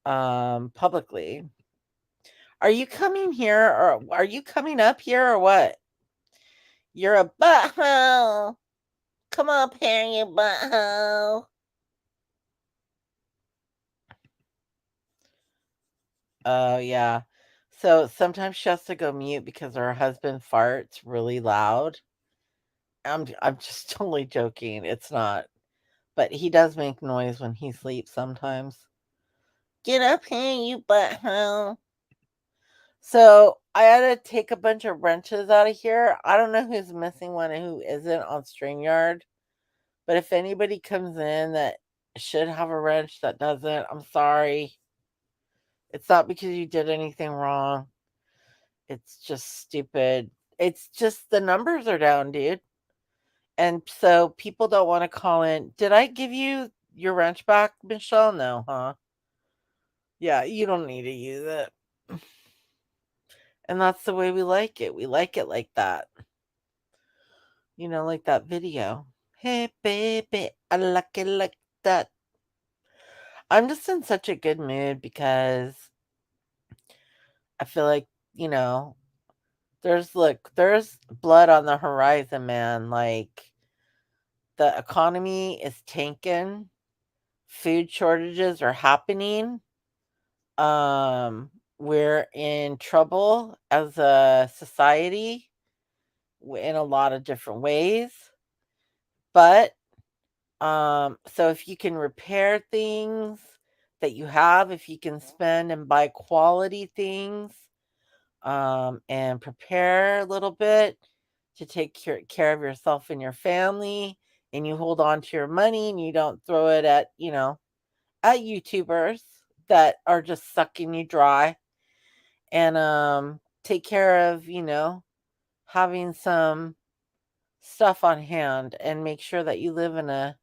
publicly. Are you coming here or are you coming up here or what? You're a butthole. Come up here, you butthole. Oh, yeah. So sometimes she has to go mute because her husband farts really loud. I'm just totally joking. It's not. But he does make noise when he sleeps sometimes. Get up here, you butthole. So I had to take a bunch of wrenches out of here. I don't know who's missing one and who isn't on StreamYard. But if anybody comes in that should have a wrench that doesn't, I'm sorry. It's not because you did anything wrong. It's just stupid. It's just the numbers are down, dude. And so people don't want to call in. Did I give you your wrench back, Michelle? No, huh? Yeah, you don't need to use it. And that's the way we like it. We like it like that. Like that video. Hey, baby, I like it like that. I'm just in such a good mood because I feel like, you know, there's blood on the horizon, man. Like the economy is tanking, food shortages are happening. We're in trouble as a society in a lot of different ways. But so if you can repair things that you have, if you can spend and buy quality things, and prepare a little bit to take care of yourself and your family, and you hold on to your money and you don't throw it at YouTubers that are just sucking you dry, and take care of, having some stuff on hand and make sure that you live in a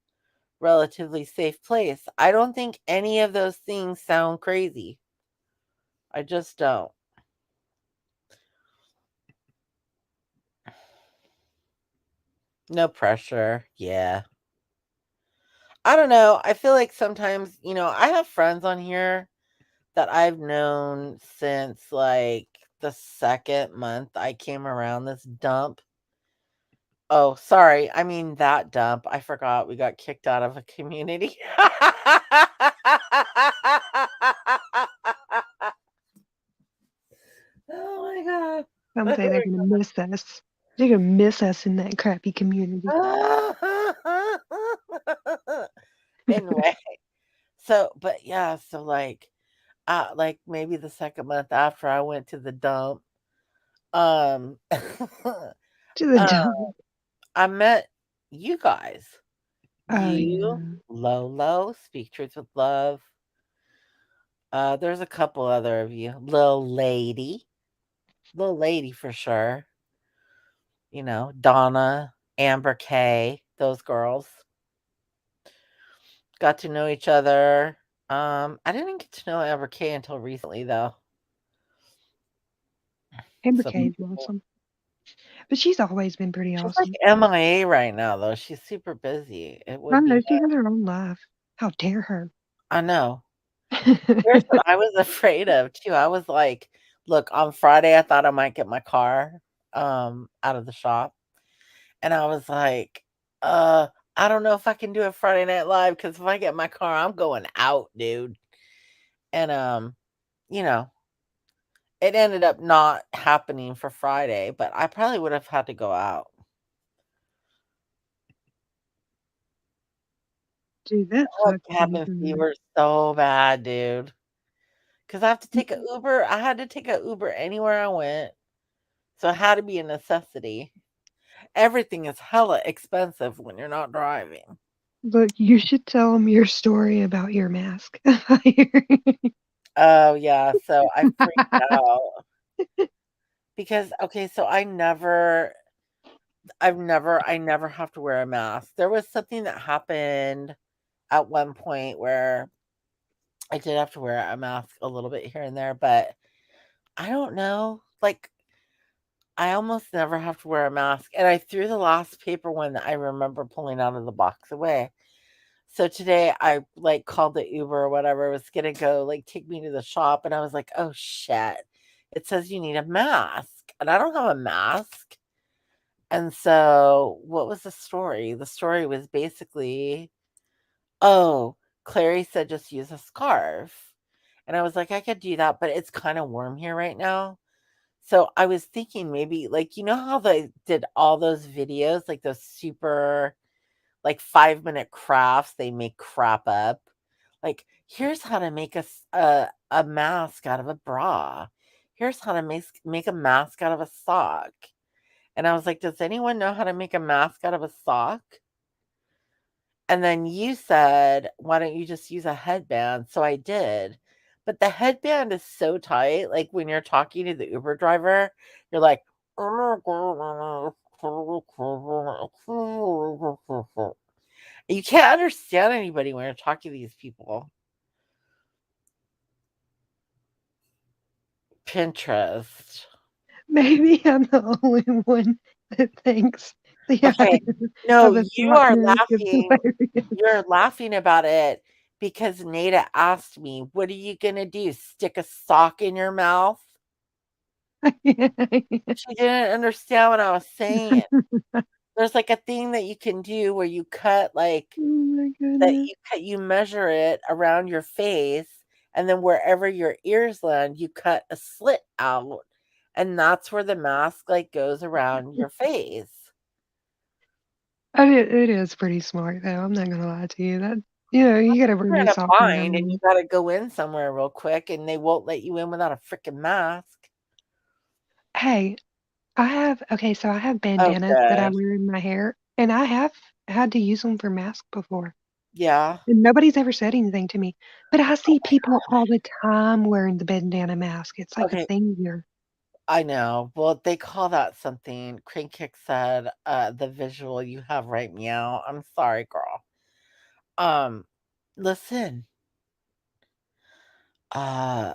relatively safe place. I don't think any of those things sound crazy. I just don't. No pressure. Yeah. I don't know. I feel like sometimes, I have friends on here that I've known since like the second month I came around this dump. Oh, sorry. I mean that dump. I forgot we got kicked out of a community. Oh my god. Some say they're gonna miss us. They're gonna miss us in that crappy community. Anyway, so but yeah, so like maybe the second month after I went to the dump, um To the uh, dump. I met you guys. Oh You, yeah. Lolo, Speak Truth with Love. There's a couple other of you. Little lady for sure. You know, Donna, Amber K, those girls. Got to know each other. I didn't get to know Amber K until recently though. Amber So K's awesome. But she's always been pretty she's like awesome. MIA right now though. She's super busy. It I would know be she has her own life. How dare her? I know. Here's what I was afraid of too. I was like, look, on Friday I thought I might get my car out of the shop. And I was like, I don't know if I can do a Friday Night Live because if I get my car, I'm going out, dude. And you know, it ended up not happening for Friday, but I probably would have had to go out. Dude, that I have sucks to be cabin her. fever so bad, dude. Because I have to take a Uber. I had to take a Uber anywhere I went. So it had to be a necessity. Everything is hella expensive when you're not driving. Look, you should tell them your story about your mask. Oh, yeah. So I freaked out because, okay, so I never have to wear a mask. There was something that happened at one point where I did have to wear a mask a little bit here and there, but I don't know. Like, I almost never have to wear a mask. And I threw the last paper one that I remember pulling out of the box away. So today I like called the Uber or whatever, was gonna go like take me to the shop, and I was like, oh shit. It says you need a mask. And I don't have a mask. And so what was the story? The story was basically, oh, Clary said just use a scarf. And I was like, I could do that, but it's kind of warm here right now. So I was thinking maybe like you know how they did all those videos, like those super like 5-minute crafts, they make crap up. Like, here's how to make a mask out of a bra. Here's how to make a mask out of a sock. And I was like, does anyone know how to make a mask out of a sock? And then you said, why don't you just use a headband? So I did. But the headband is so tight. Like when you're talking to the Uber driver, you're like, you can't understand anybody when you're talking to these people. Pinterest. Maybe I'm the only one that thinks the Okay. idea No, of a you sock are mask is laughing. hilarious. You're laughing about it because Nada asked me, "What are you gonna do? Stick a sock in your mouth?" She didn't understand what I was saying. There's like a thing that you can do where you cut like Oh my that goodness. you measure it around your face, and then wherever your ears land, you cut a slit out, and that's where the mask like goes around your face. I mean, it is pretty smart though. I'm not gonna lie to you. That you gotta bring You're your in a sock bind and you around. gotta go in somewhere real quick, and they won't let you in without a freaking mask. Hey, so I have Oh, bandanas that I good. wear in my hair, and I have had to use them for masks before. Yeah. And nobody's ever said anything to me. But I see people all the time wearing the bandana mask. It's like a Okay, thing here. I know. Well, they call that something. Crane Kick said, the visual you have right meow. I'm sorry, girl. Um, listen, uh,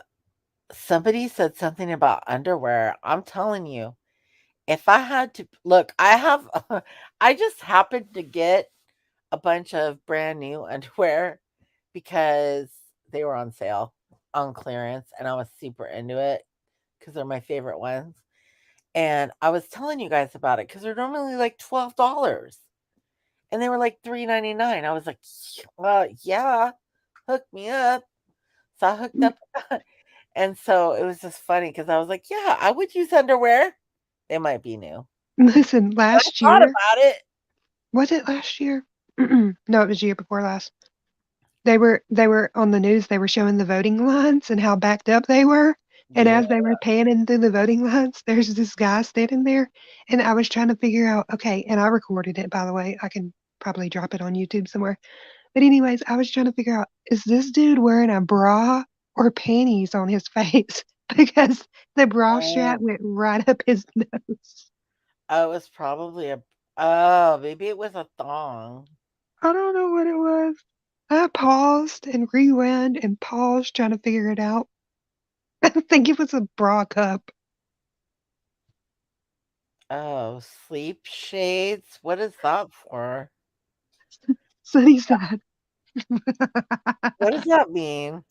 somebody said something about underwear. I'm telling you, if I had to look, I have, I just happened to get a bunch of brand new underwear because they were on sale on clearance and I was super into it because they're my favorite ones. And I was telling you guys about it because they're normally like $12. And they were like $3.99. I was like, yeah, hook me up. So I hooked up. And so it was just funny because I was like, yeah, I would use underwear. They might be new. Listen, But I last thought year, about it. was it last year? No, it was the year before last. They were on the news. They were showing the voting lines and how backed up they were. And Yeah. as they were panning through the voting lines, there's this guy standing there, and I was trying to figure out. Okay, and I recorded it, by the way. I can probably drop it on YouTube somewhere. But anyways, I was trying to figure out, is this dude wearing a bra or panties on his face? Because the bra strap Oh, went right up his nose. it was probably oh, maybe it was a thong. I don't know what it was. I paused and rewound and paused trying to figure it out. I think it was a bra cup. Oh, sleep shades. What is that for? Sunny side. What does that mean?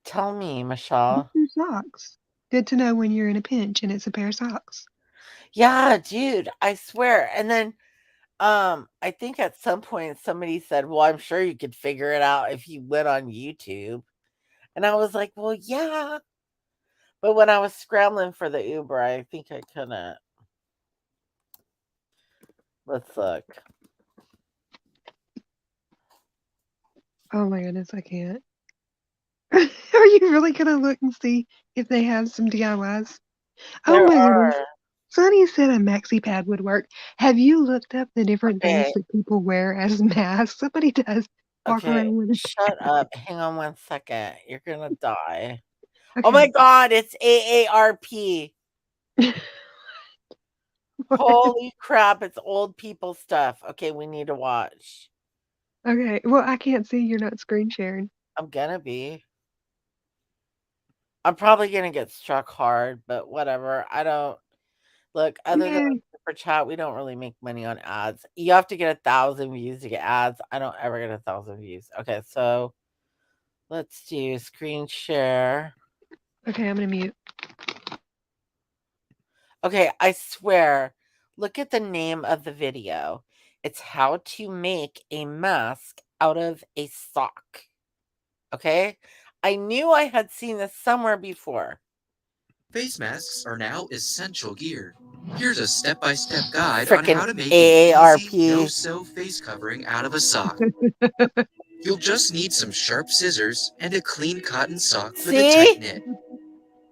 Tell me, Michelle. Your socks. Good to know when you're in a pinch and it's a pair of socks. Yeah, dude, I swear. And then I think at some point somebody said, "Well, I'm sure you could figure it out if you went on YouTube." And I was like, "Well, yeah." But when I was scrambling for the Uber, I think I couldn't. Let's look. Oh my goodness, I can't. Are you really gonna look and see if they have some DIYs? Oh There my goodness. are. Sonny said a maxi pad would work. Have you looked up the different things Okay. that people wear as masks? Somebody does walk Okay. around with a Shut up. Hang on one second. You're gonna die. Oh my Okay. god, it's AARP. Holy crap, it's old people stuff. Okay, we need to watch. Okay. Well, I can't see. You're not screen sharing. I'm gonna be. I'm probably gonna get struck hard, but whatever. I don't look other than Yay. super chat, we don't really make money on ads. You have to get 1,000 views to get ads. I don't ever get 1,000 views. Okay, so let's do screen share. Okay, I'm gonna mute. Okay, I swear. Look at the name of the video. It's how to make a mask out of a sock. Okay? I knew I had seen this somewhere before. Face masks are now essential gear. Here's a step-by-step guide on how to Frickin' make an easy, AARP. no-sew face covering out of a sock. You'll just need some sharp scissors and a clean cotton sock with a tight See? knit.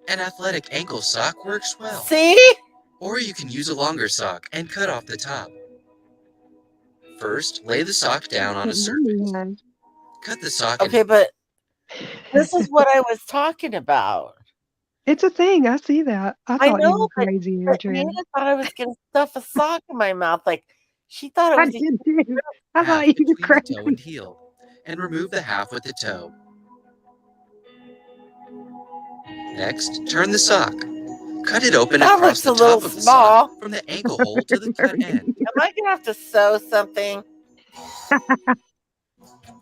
An athletic ankle sock works well. See? Or you can use a longer sock and cut off the top. First, lay the sock down on a surface. Cut the sock Okay, but this is what I was talking about. It's a thing. I see that. I I thought you know, were crazy, but Adrian. Nina thought I was gonna stuff a sock in my mouth. Like, she thought it I was a did too. I half thought you were between the toe and crazy. heel, and remove the half with the toe. Next, turn the sock. Cut it open That across looks the a top little of the small. sock from the ankle hole to the cut end. Am I gonna have to sew something?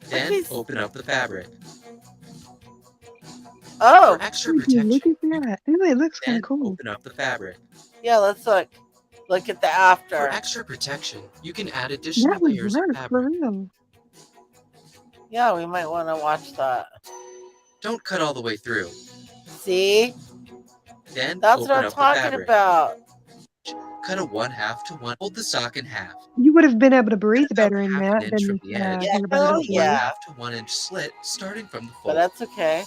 Then open up the fabric. Oh, For extra Look protection, at that. Ooh, it looks kind then of cool. open up the fabric. yeah, let's look. Look at the For after. extra protection, you can add additional That would layers of work for fabric. real. Yeah, we might want to watch that. Don't cut all the way through. See? Then That's open what I'm up the talking fabric. about. Cut a 1/2 to 1. Fold the sock in half. You would have been able to breathe Cut about better in 1/2 that inch than from this the edge. Yeah, everybody hell else Fold a yeah. 1/2 to 1 inch slit starting from the But fold. that's okay.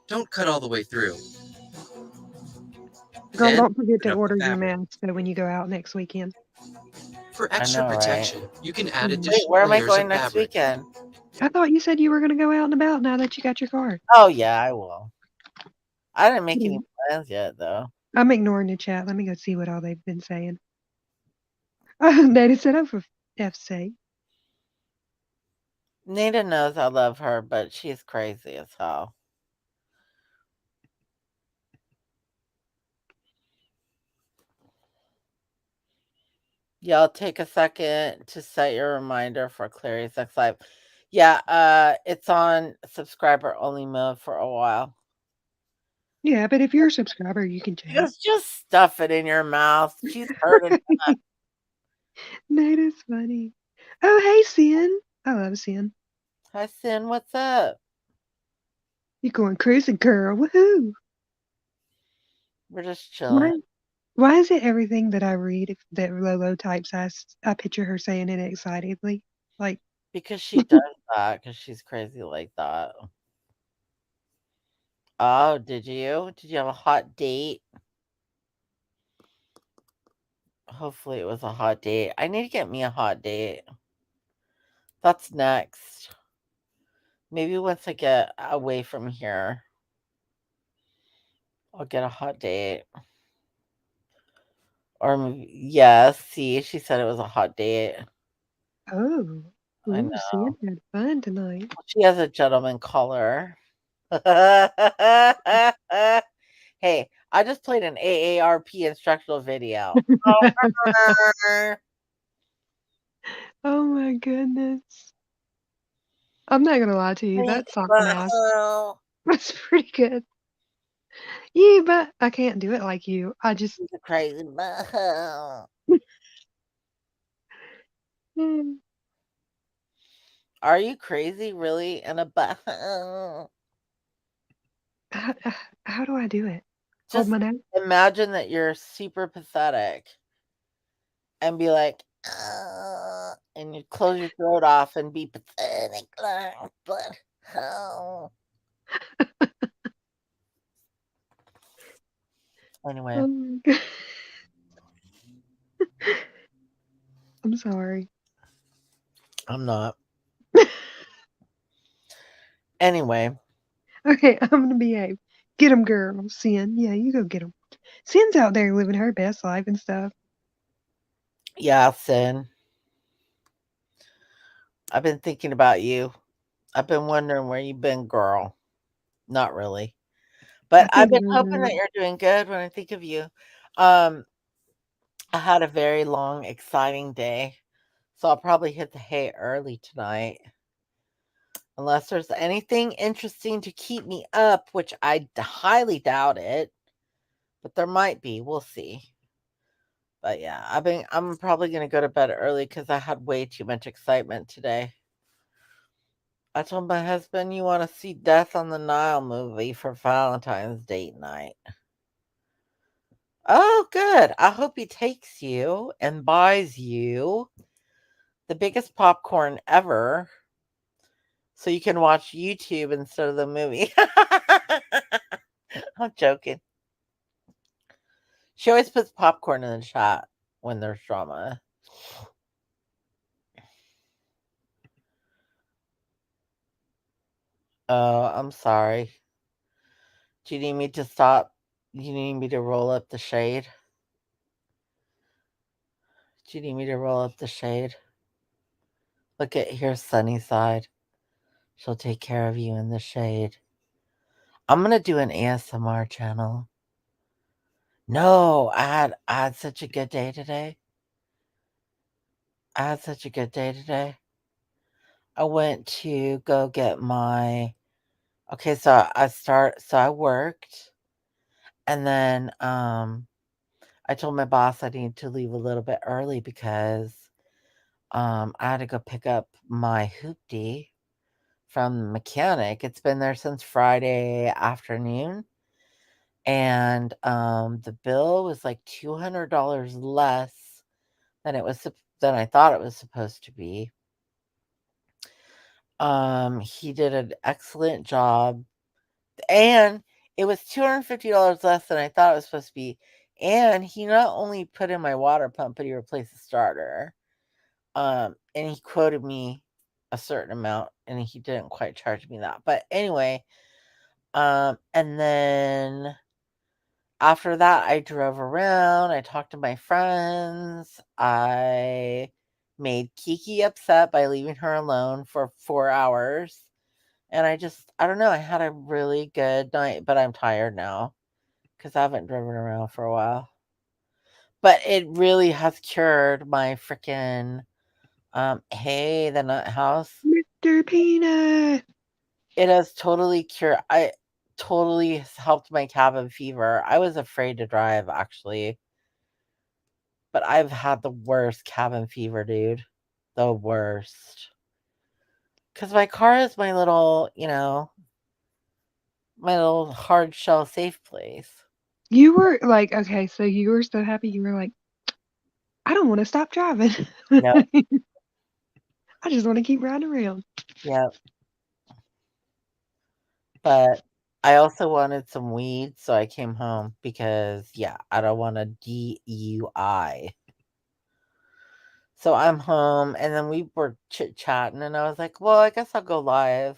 Don't cut all the way through. Girl, Then don't forget to open up the order your fabric. mask so when you go out next weekend. For I extra know, right? protection, you can add Wait, Wait, additional where am I layers going of next fabric. weekend? I thought you said you were going to go out and about now that you got your car. Oh yeah, I will. I didn't make any Hmm. plans yet, though. I'm ignoring the chat. Let me go see what all they've been saying. Nada said, oh, for F's sake. Nita knows I love her, but she's crazy as hell. Y'all take a second to set your reminder for Clary's next live. Yeah, it's on subscriber only mode for a while. Yeah, but if you're a subscriber, you can chat. Just stuff it in your mouth. She's heard it. That is funny. Oh, hey, Sin. I love Sin. Hi, Sin. What's up? You going cruising, girl? Woohoo! We're just chilling. Why is it everything that I read that Lolo types, I picture her saying it excitedly? Like, Because she does that. Because she's crazy like that. Oh, did you? Did you have a hot date? Hopefully it was a hot date. I need to get me a hot date. That's next. Maybe once I get away from here, I'll get a hot date. Or yes, see, she said it was a hot date. oh, I ooh, know. Sin had fun tonight. She has a gentleman caller. Hey, I just played an AARP instructional video. Oh my goodness. I'm not gonna lie to you, that sock mask was pretty good. Yeah, but I can't do it like you. I just She's a crazy butthole. mm, Are you crazy, really? In a butthole? how, how do I do it? Hold Just my nose. imagine that you're super pathetic and be like, and you close your throat off and be pathetic like a butthole. Anyway, Oh my God. I'm sorry. I'm not. Anyway, Okay, I'm gonna behave. Get him, girl. Sin. Yeah, you go get him. Sin's out there living her best life and stuff. yeah, Sin, I've been thinking about you. I've been wondering where you've been, girl. Not really. But I I've think been about hoping that her. you're doing good when I think of you. Um, I had a very long, exciting day, so I'll probably hit the hay early tonight. Unless there's anything interesting to keep me up, which I highly doubt it, but there might be. We'll see. But yeah, I'm probably gonna go to bed early because I had way too much excitement today. I told my husband you want to see Death on the Nile movie for Valentine's date night. Oh, good. I hope he takes you and buys you the biggest popcorn ever so you can watch YouTube instead of the movie. I'm joking. She always puts popcorn in the chat when there's drama. Oh, I'm sorry. Do you need me to stop? You need me to roll up the shade? Do you need me to roll up the shade? Look at here's Sunnyside. She'll take care of you in the shade. I'm gonna do an ASMR channel. No, I had such a good day today. I had such a good day today. I went to go get my okay, so I worked and then I told my boss I needed to leave a little bit early because I had to go pick up my hoopty from the mechanic. It's been there since Friday afternoon. And the bill was like $200 less than than I thought it was supposed to be. He did an excellent job, and it was $250 less than I thought it was supposed to be. And he not only put in my water pump, but he replaced the starter. And he quoted me a certain amount, and he didn't quite charge me that. But anyway, and then after that, I drove around, I talked to my friends, I made Kiki upset by leaving her alone for 4 hours, and I don't know, I had a really good night, but I'm tired now because I haven't driven around for a while. But it really has cured my freaking, hey, the nut house. Mr. Peanut. It has totally cured totally helped my cabin fever. I was afraid to drive, actually, but I've had the worst cabin fever, dude. The worst. Because my car is my little, my little hard shell safe place. You were like, okay, so you were so happy. You were like, I don't want to stop driving. Yep, I just want to keep riding around. yep. But I also wanted some weed, so I came home because, yeah, I don't want a DUI. So I'm home, and then we were chit chatting, and I was like, well, I guess I'll go live.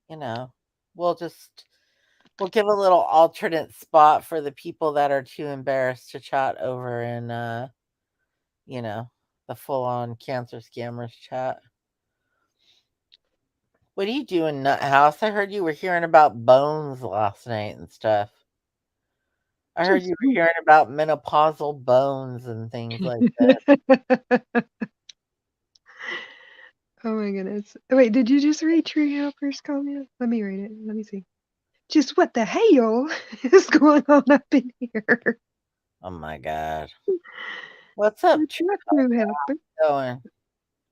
You know, we'll just, we'll give a little alternate spot for the people that are too embarrassed to chat over in, you know, the full on cancer scammers chat. What are you doing, Nut House? I heard you were hearing about bones last night and stuff. I heard Just you were hearing about menopausal bones and things like that. Oh my goodness. Wait, did you just read Tree Helper's comment? Let me read it. Let me see. Just what the hell is going on up in here? Oh my god. What's up, It's not True Helper. going?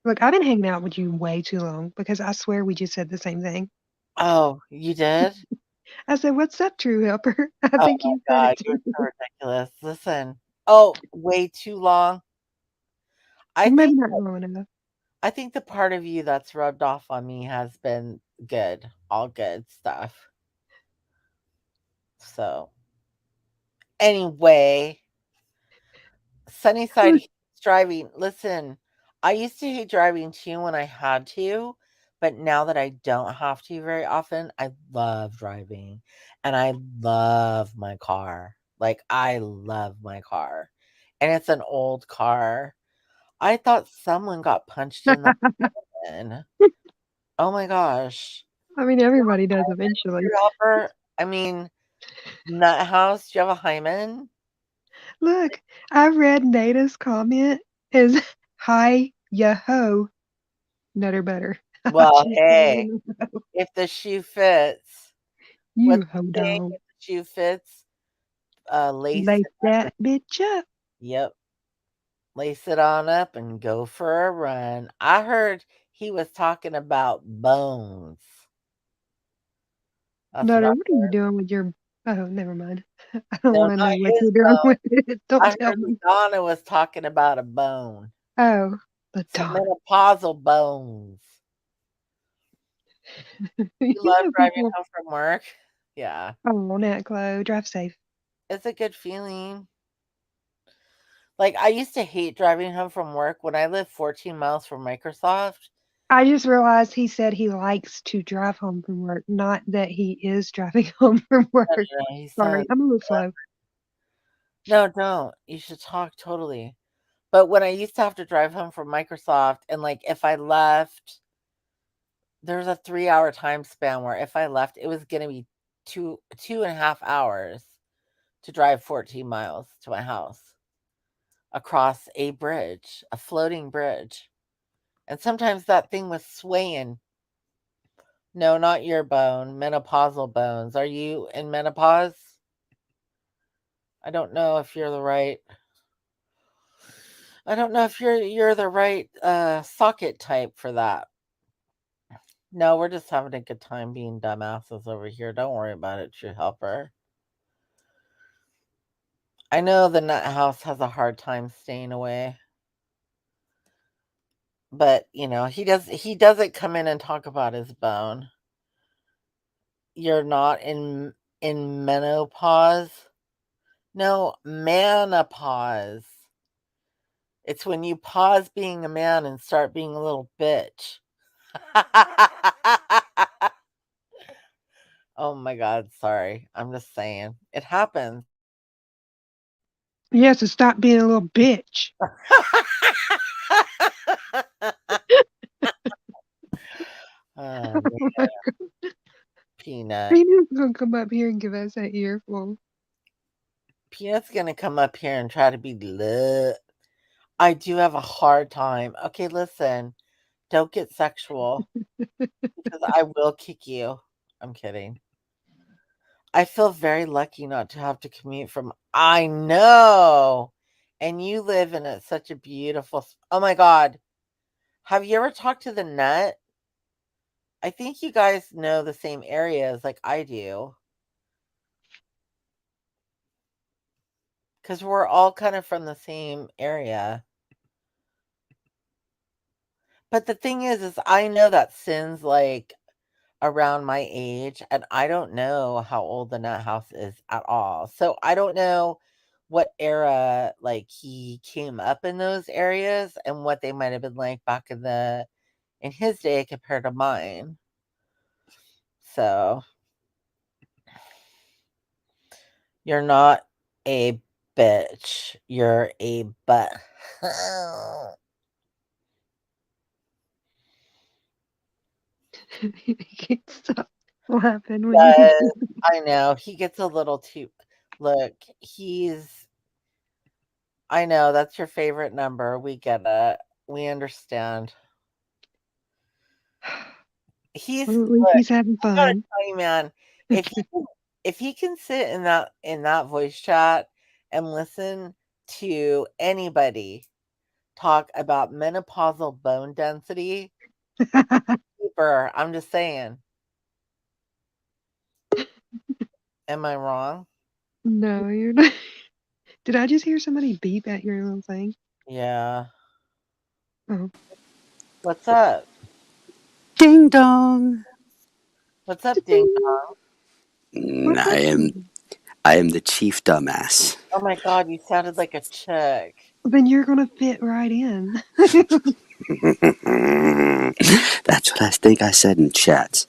Look, I've been hanging out with you way too long because I swear we just said the same thing. Oh, you did? I said, "What's up, True Helper?" I Oh think my you said god, it you're too. so ridiculous. Listen. Oh, way too long. I Maybe think not long enough. I think the part of you that's rubbed off on me has been good. All good stuff. So, anyway, Sunnyside hates driving. Listen, I used to hate driving too when I had to, but now that I don't have to very often, I love driving and I love my car. Like, I love my car. And it's an old car. I thought someone got punched in the head. Oh my gosh. I mean, everybody does eventually. Your helper? I mean, Nut House, do you have a hymen? Look, I read Nada's comment is hi ya ho, nutter butter. Well, She's hey, saying, if the shoe fits. you What's ho the saying? dog. If the shoe fits, lace Lace it up. that bitch up. Yep. Lace it on up and go for a run. I heard he was talking about bones. That's what I Nutter, what are you doing with your oh, never mind. I don't no, want to not know what his you're doing bone. with it. Don't I tell heard me. Donna was talking about a bone. Oh, the Some dog. menopausal bones. You You love know driving people. home from work? Yeah. Oh, Nat Chloe, drive safe. It's a good feeling. Like, I used to hate driving home from work when I lived 14 miles from Microsoft. I just realized he said he likes to drive home from work, not that he is driving home from No, work. no, no, he Sorry, said, I'm a little slow. no, don't. You should talk totally. But when I used to have to drive home from Microsoft, and like if I left, there's a 3 hour time span where if I left, it was going to be 2.5 hours to drive 14 miles to my house across a bridge, a floating bridge. And sometimes that thing was swaying. No, not your bone, menopausal bones. Are you in menopause? I don't know if you're the right. I don't know if you're the right socket type for that. No, we're just having a good time being dumbasses over here. Don't worry about it, True Helper. I know the Nut House has a hard time staying away, but he doesn't come in and talk about his bone. You're not in menopause. No, manopause. It's when you pause being a man and start being a little bitch. Oh my god, sorry. I'm just saying. It happens. Yes, to stop being a little bitch. Oh, man, Peanut. Peanut's gonna come up here and give us an earful. Peanut's gonna come up here and try to be I do have a hard time. Okay, listen. Don't get sexual because I will kick you. I'm kidding. I feel very lucky not to have to commute from I know! And you live in such a beautiful oh my god. Have you ever talked to the Nut? I think you guys know the same areas like I do. Because we're all kind of from the same area. But the thing is I know that Sin's like around my age, and I don't know how old the Nut House is at all. So I don't know what era like he came up in those areas and what they might have been like back in his day compared to mine. So you're not a bitch. You're a butt. You can't stop laughing when you. Yes, I know. He gets a little too look, I know that's your favorite number. We get it. We understand. He's Well, at least look, he's having I gotta fun. tell you, man, if he can sit in that voice chat and listen to anybody talk about menopausal bone density, deeper, I'm just saying. Am I wrong? No, you're not. Did I just hear somebody beep at your little thing? Yeah. Oh, What's up? Ding dong. What's up, Ding ding. Dong? What's up? I am the chief dumbass. Oh my god, you sounded like a chick. Then you're gonna fit right in. That's what I think I said in chat.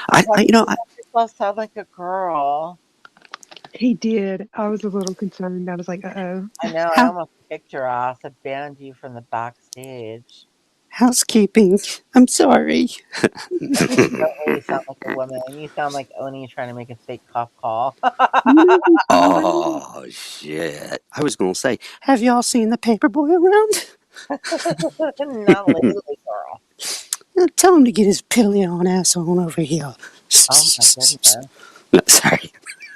Why do You know, you make yourself sound like a girl? He did. I was a little concerned. I was like, uh-oh. I know, I how almost kicked your ass. I banned you from the backstage. housekeeping. I'm sorry. You don't really sound like a woman. You sound like Oni trying to make a fake cop call. You know who's funny? Oh shit! I was gonna say, have y'all seen the paperboy around? Not lately, girl. Tell him to get his pilly on ass on over here. Oh my goodness. No, sorry.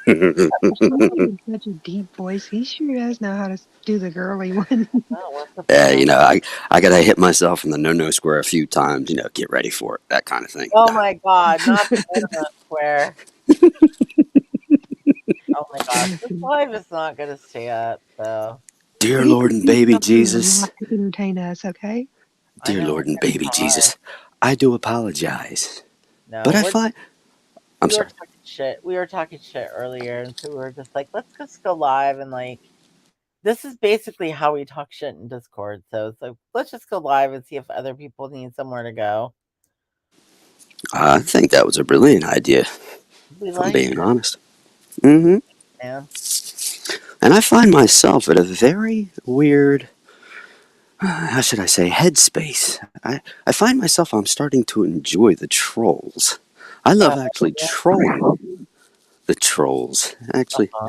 Somebody with such a deep voice. He sure does know how to do the girly one. Oh, what's the Yeah, plan? I gotta hit myself in the no square a few times. Get ready for it, that kind of thing. Oh my god, not the internet square. Oh my gosh, this live is not gonna stay up, so Dear He Lord could and do baby something a Jesus, lot to entertain us, okay? I dear know Lord we're and gonna baby try. Jesus, I do apologize, No, but I'm we were sorry. talking shit. We were talking shit earlier, and so we were just like, let's just go live and like this is basically how we talk shit in Discord. So it's like let's just go live and see if other people need somewhere to go. I think that was a brilliant idea, We if I'm like being honest. hmm man. And I find myself at a very weird, how should I say, headspace. I find myself I'm starting to enjoy the trolls. I love actually Yeah. trolling the trolls. Actually, Uh-huh.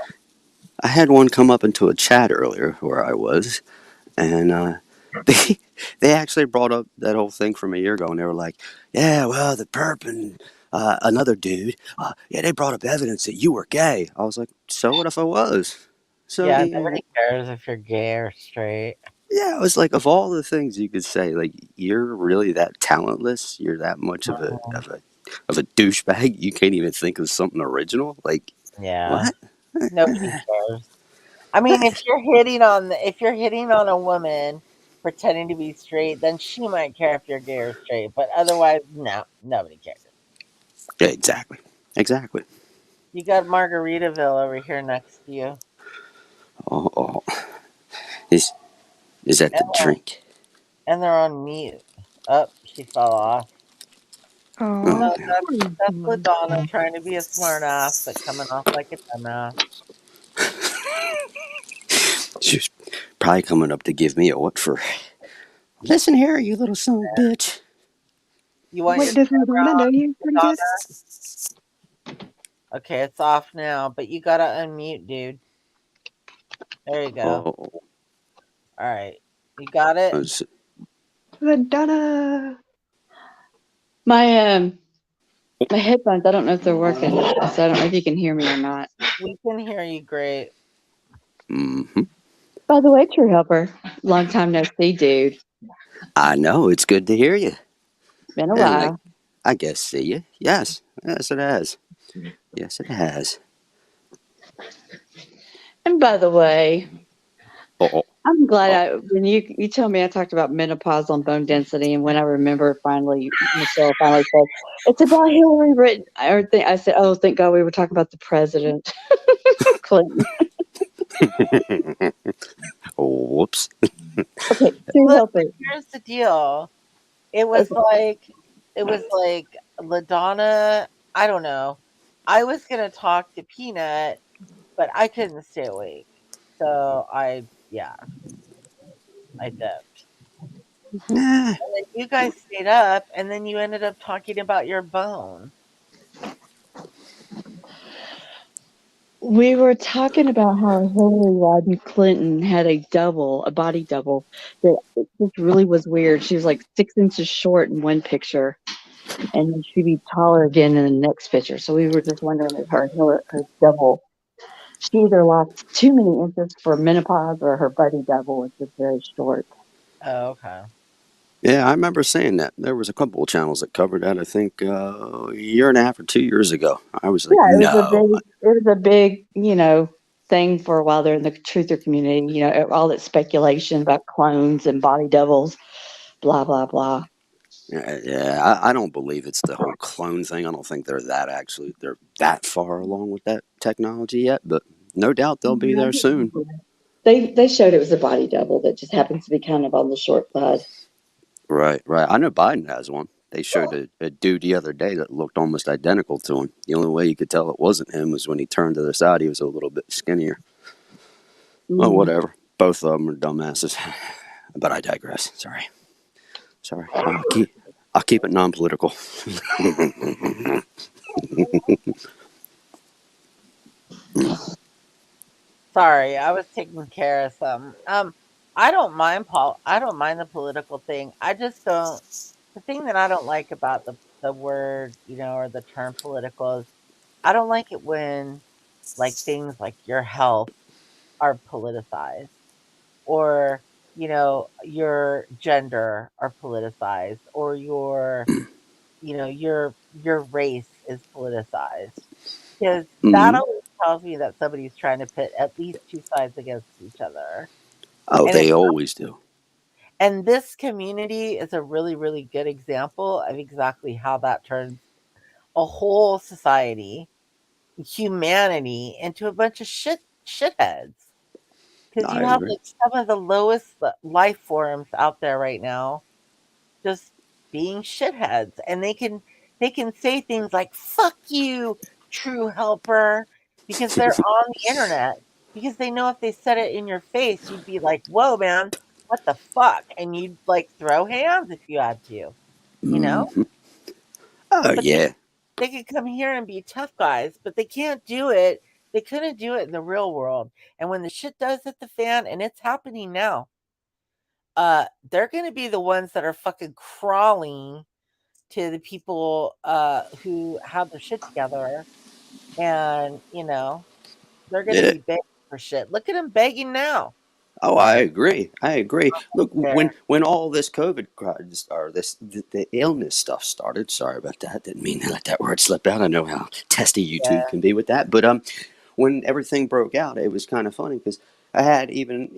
I had one come up into a chat earlier where I was, and they they actually brought up that whole thing from a year ago, and they were like, "Yeah, well, the perp and another dude, yeah, they brought up evidence that you were gay." I was like, "So what if I was?" So Yeah, nobody cares if you're gay or straight. yeah, it was like of all the things you could say, like you're really that talentless, you're that much Mhm. of a douchebag, you can't even think of something original. Like Yeah, what? nobody cares. I mean, if you're hitting on a woman pretending to be straight, then she might care if you're gay or straight. But otherwise, no, nobody cares. Yeah, exactly, exactly. You got Margaritaville over here next to you. Oh, oh. Is is that the And drink? they're on mute. Oh, she fell off. Oh, Oh, No, poor that's one. LaDonna trying to be a smart ass, but coming off like a dumbass. she's probably coming up to give me a what for? Listen here, you little son of a bitch. You want your Wait, does camera Madonna know on, you pretty good? LaDonna? Okay, it's off now, but you gotta unmute, dude. There you go. Oh, All right, you got it. Madonna! My My headphones, I don't know if they're working, so I don't know if you can hear me or not. We can hear you great. Hmm. By the way, True Helper, long time no see, dude. I know. It's good to hear you. Been a And while. I guess see you. Yes. Yes, it has. Yes, it has. And by the way, Oh, I'm glad oh, when you told me I talked about menopause on bone density, and when I remember finally Michelle finally said it's about Hillary written, I said, oh, thank God we were talking about the president, Clinton. oh, whoops. Okay, True Look, Helper. here's the deal. It was Okay. like it was like LaDonna, I don't know. I was gonna talk to Peanut, but I couldn't stay awake. So yeah, I dipped. Nah. And then you guys stayed up, and then you ended up talking about your bone. We were talking about how Hillary Rodham Clinton had a body double that it just really was weird. She was like 6 inches short in one picture, and then she'd be taller again in the next picture. So we were just wondering if her double, she either lost too many inches for menopause or her body double was just very short. Oh, okay. Yeah, I remember saying that. There was a couple of channels that covered that. I think a year and a half or 2 years ago. I was like, Yeah, no. it was a big, thing for a while there in the truther community. All that speculation about clones and body doubles, blah blah blah. Yeah, I don't believe it's the whole clone thing. I don't think they're that far along with that technology yet. But no doubt they'll be there soon. They showed it was a body double that just happens to be kind of on the short side. Right, right. I know Biden has one. They showed a dude the other day that looked almost identical to him. The only way you could tell it wasn't him was when he turned to the side. He was a little bit skinnier. Well, Mm. whatever. Both of them are dumbasses. But I digress. Sorry. Sorry. I'll keep it non-political. Sorry, I was taking care of some. I don't mind the political thing. I just don't. The thing that I don't like about the word, or the term political is I don't like it when like things like your health are politicized, or your gender are politicized, or your race is politicized, because that Hmm. always tells me that somebody's trying to pit at least two sides against each other. Oh, And they it's always do. and this community is a really, really good example of exactly how that turns a whole society, humanity, into a bunch of shitheads. Because you I have agree. like some of the lowest life forms out there right now just being shitheads, and they can say things like "fuck you, true helper," because they're on the internet, because they know if they said it in your face you'd be like, "Whoa, man, what the fuck," and you'd like throw hands if you had to, you know Hmm. Oh but they yeah. they could come here and be tough guys, but they can't do it. They couldn't do it in the real world. And when the shit does hit the fan, and it's happening now, they're gonna be the ones that are fucking crawling to the people, who have their shit together, and, they're gonna Yeah. be begging for shit. Look at them begging now. Oh, I agree. I agree. Look, There. when all this COVID or the illness stuff started. Sorry about that. Didn't mean to let that word slip out. I know how testy YouTube Yeah. can be with that. But when everything broke out, it was kind of funny because I had even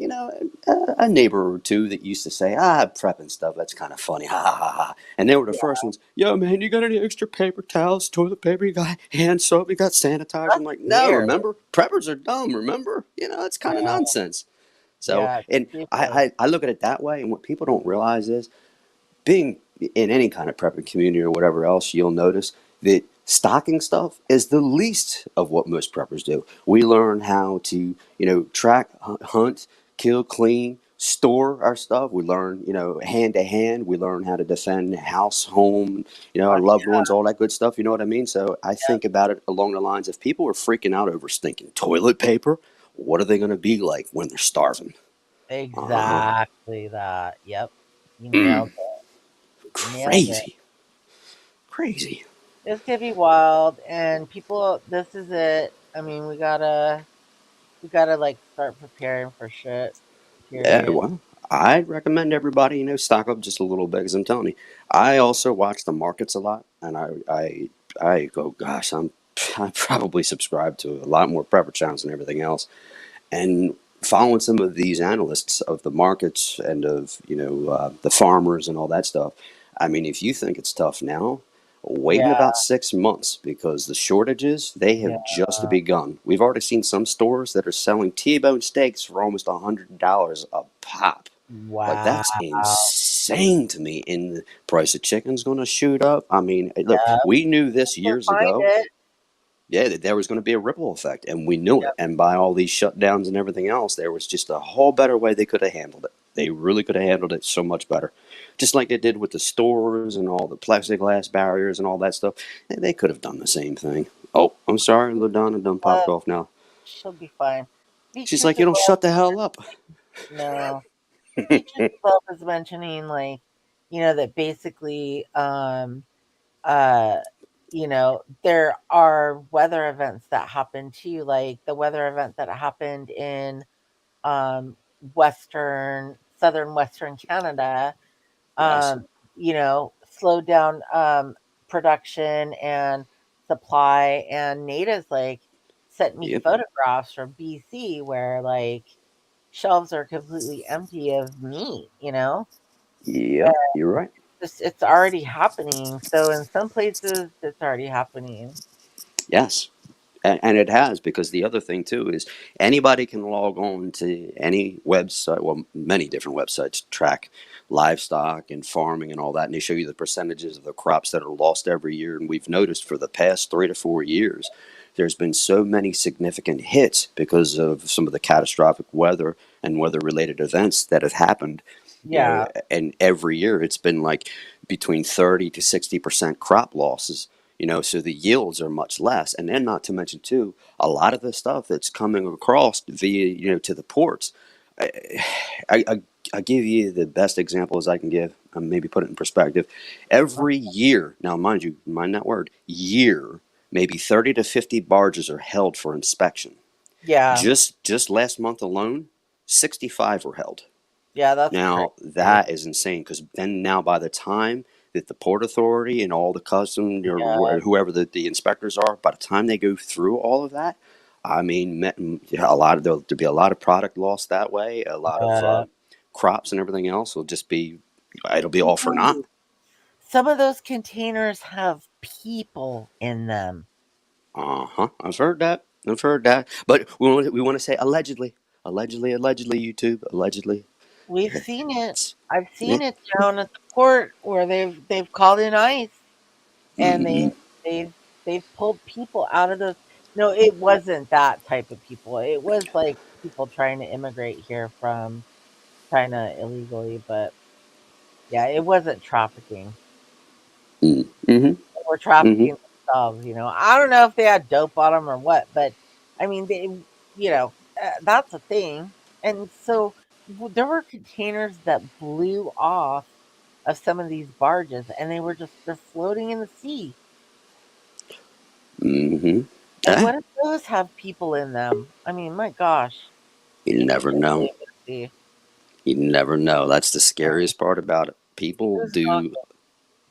a neighbor or two that used to say, prep and stuff. That's kind of funny. Ha ha ha ha. And they were the first ones. Yo, man, you got any extra paper towels, toilet paper? You got hand soap? You got sanitizer? I'm That's like, no. weird. Remember, preppers are dumb. Remember, it's kind of Yeah. nonsense. So, Yeah, it's and stupid. I look at it that way. And what people don't realize is being in any kind of prepping community or whatever else, you'll notice that stocking stuff is the least of what most preppers do. We learn how to, track, hunt, kill, clean, store our stuff. We learn, hand to hand. We learn how to defend house, home, our Fuck loved yeah. ones, all that good stuff. You know what I mean? So I Yep. think about it along the lines of people are freaking out over stinking toilet paper. What are they going to be like when they're starving? Uh-huh. Exactly that. Yep. You nailed it. Nailed it. Crazy. Crazy. It's gonna be wild, and people. This is it. I mean, we gotta like start preparing for shit. Yeah, Period. well, I'd recommend everybody, stock up just a little bit because I'm telling you, I also watch the markets a lot, and I go, gosh, I probably subscribe to a lot more prepper channels and everything else, and following some of these analysts of the markets and of the farmers and all that stuff. I mean, if you think it's tough now, wait in Yeah, about 6 months because the shortages they yeah. have just begun. We've already seen some stores that are selling T-bone steaks for almost $100 a pop. Like Wow. that's insane to me. And the price of chicken's going to shoot up. I mean, look, Yeah. we knew this Can years find ago. it. Yeah, that there was going to be a ripple effect, and we knew it. Yep. And by all these shutdowns and everything else, there was just a whole better way they could have handled it. They really could have handled it so much better, just like they did with the stores and all the plexiglass barriers and all that stuff. They could have done the same thing. Oh, I'm sorry, LaDonna done Uh, popped off now. she'll be fine. She's Beatrice like, you as don't well. shut the hell up. No. Beatrice as well was mentioning like, that basically, uh, there are weather events that happen too, like the weather event that happened in um southern western Canada, Yes. um, slowed down production and supply. And Nada's like sent me Yep. photographs from BC where like shelves are completely empty of meat. Yep. You're right. It's already happening. So in some places it's already happening. Yes. And it has, because the other thing too is anybody can log on to any website, well, many different websites track livestock and farming and all that, and they show you the percentages of the crops that are lost every year. And we've noticed for the past 3 to 4 years, there's been so many significant hits because of some of the catastrophic weather and weather related events that have happened. Yeah. And every year it's been like between 30 to 60% crop losses, so the yields are much less. And then, not to mention too, a lot of the stuff that's coming across via, to the ports. I, I, I give you the best example as I can give, maybe put it in perspective. Every year, now mind you, mind that word, year, maybe 30 to 50 barges are held for inspection. Yeah. Just last month alone, 65 were held. Yeah, that's Now crazy. that is insane, because then now by the time that the port authority and all the custom Yeah. or whoever the inspectors are, by the time they go through all of that, I mean, there'll be a lot of product lost that way. A lot of Uh, crops and everything else will just be, it'll be all for naught. some of those containers have people in them. Uh huh. I've heard that. I've heard that. But we want to say allegedly, allegedly, YouTube, allegedly. We've seen it. I've Yeah. seen it down at the port where they've called in ICE, and Mm-hmm. they've they've pulled people out of those. No, it wasn't that type of people. It was like people trying to immigrate here from China illegally, but yeah, it wasn't trafficking. Mm-hmm. They were Mm-hmm. trafficking themselves. I don't know if they had dope on them or what, but I mean, that's a thing. And so there were containers that blew off of some of these barges, and they're floating in the sea. Mm-hmm. And Yeah. what if those have people in them? I mean, my gosh, You people never get know. really messy. You never know. That's the scariest part about it. People Who's do talking?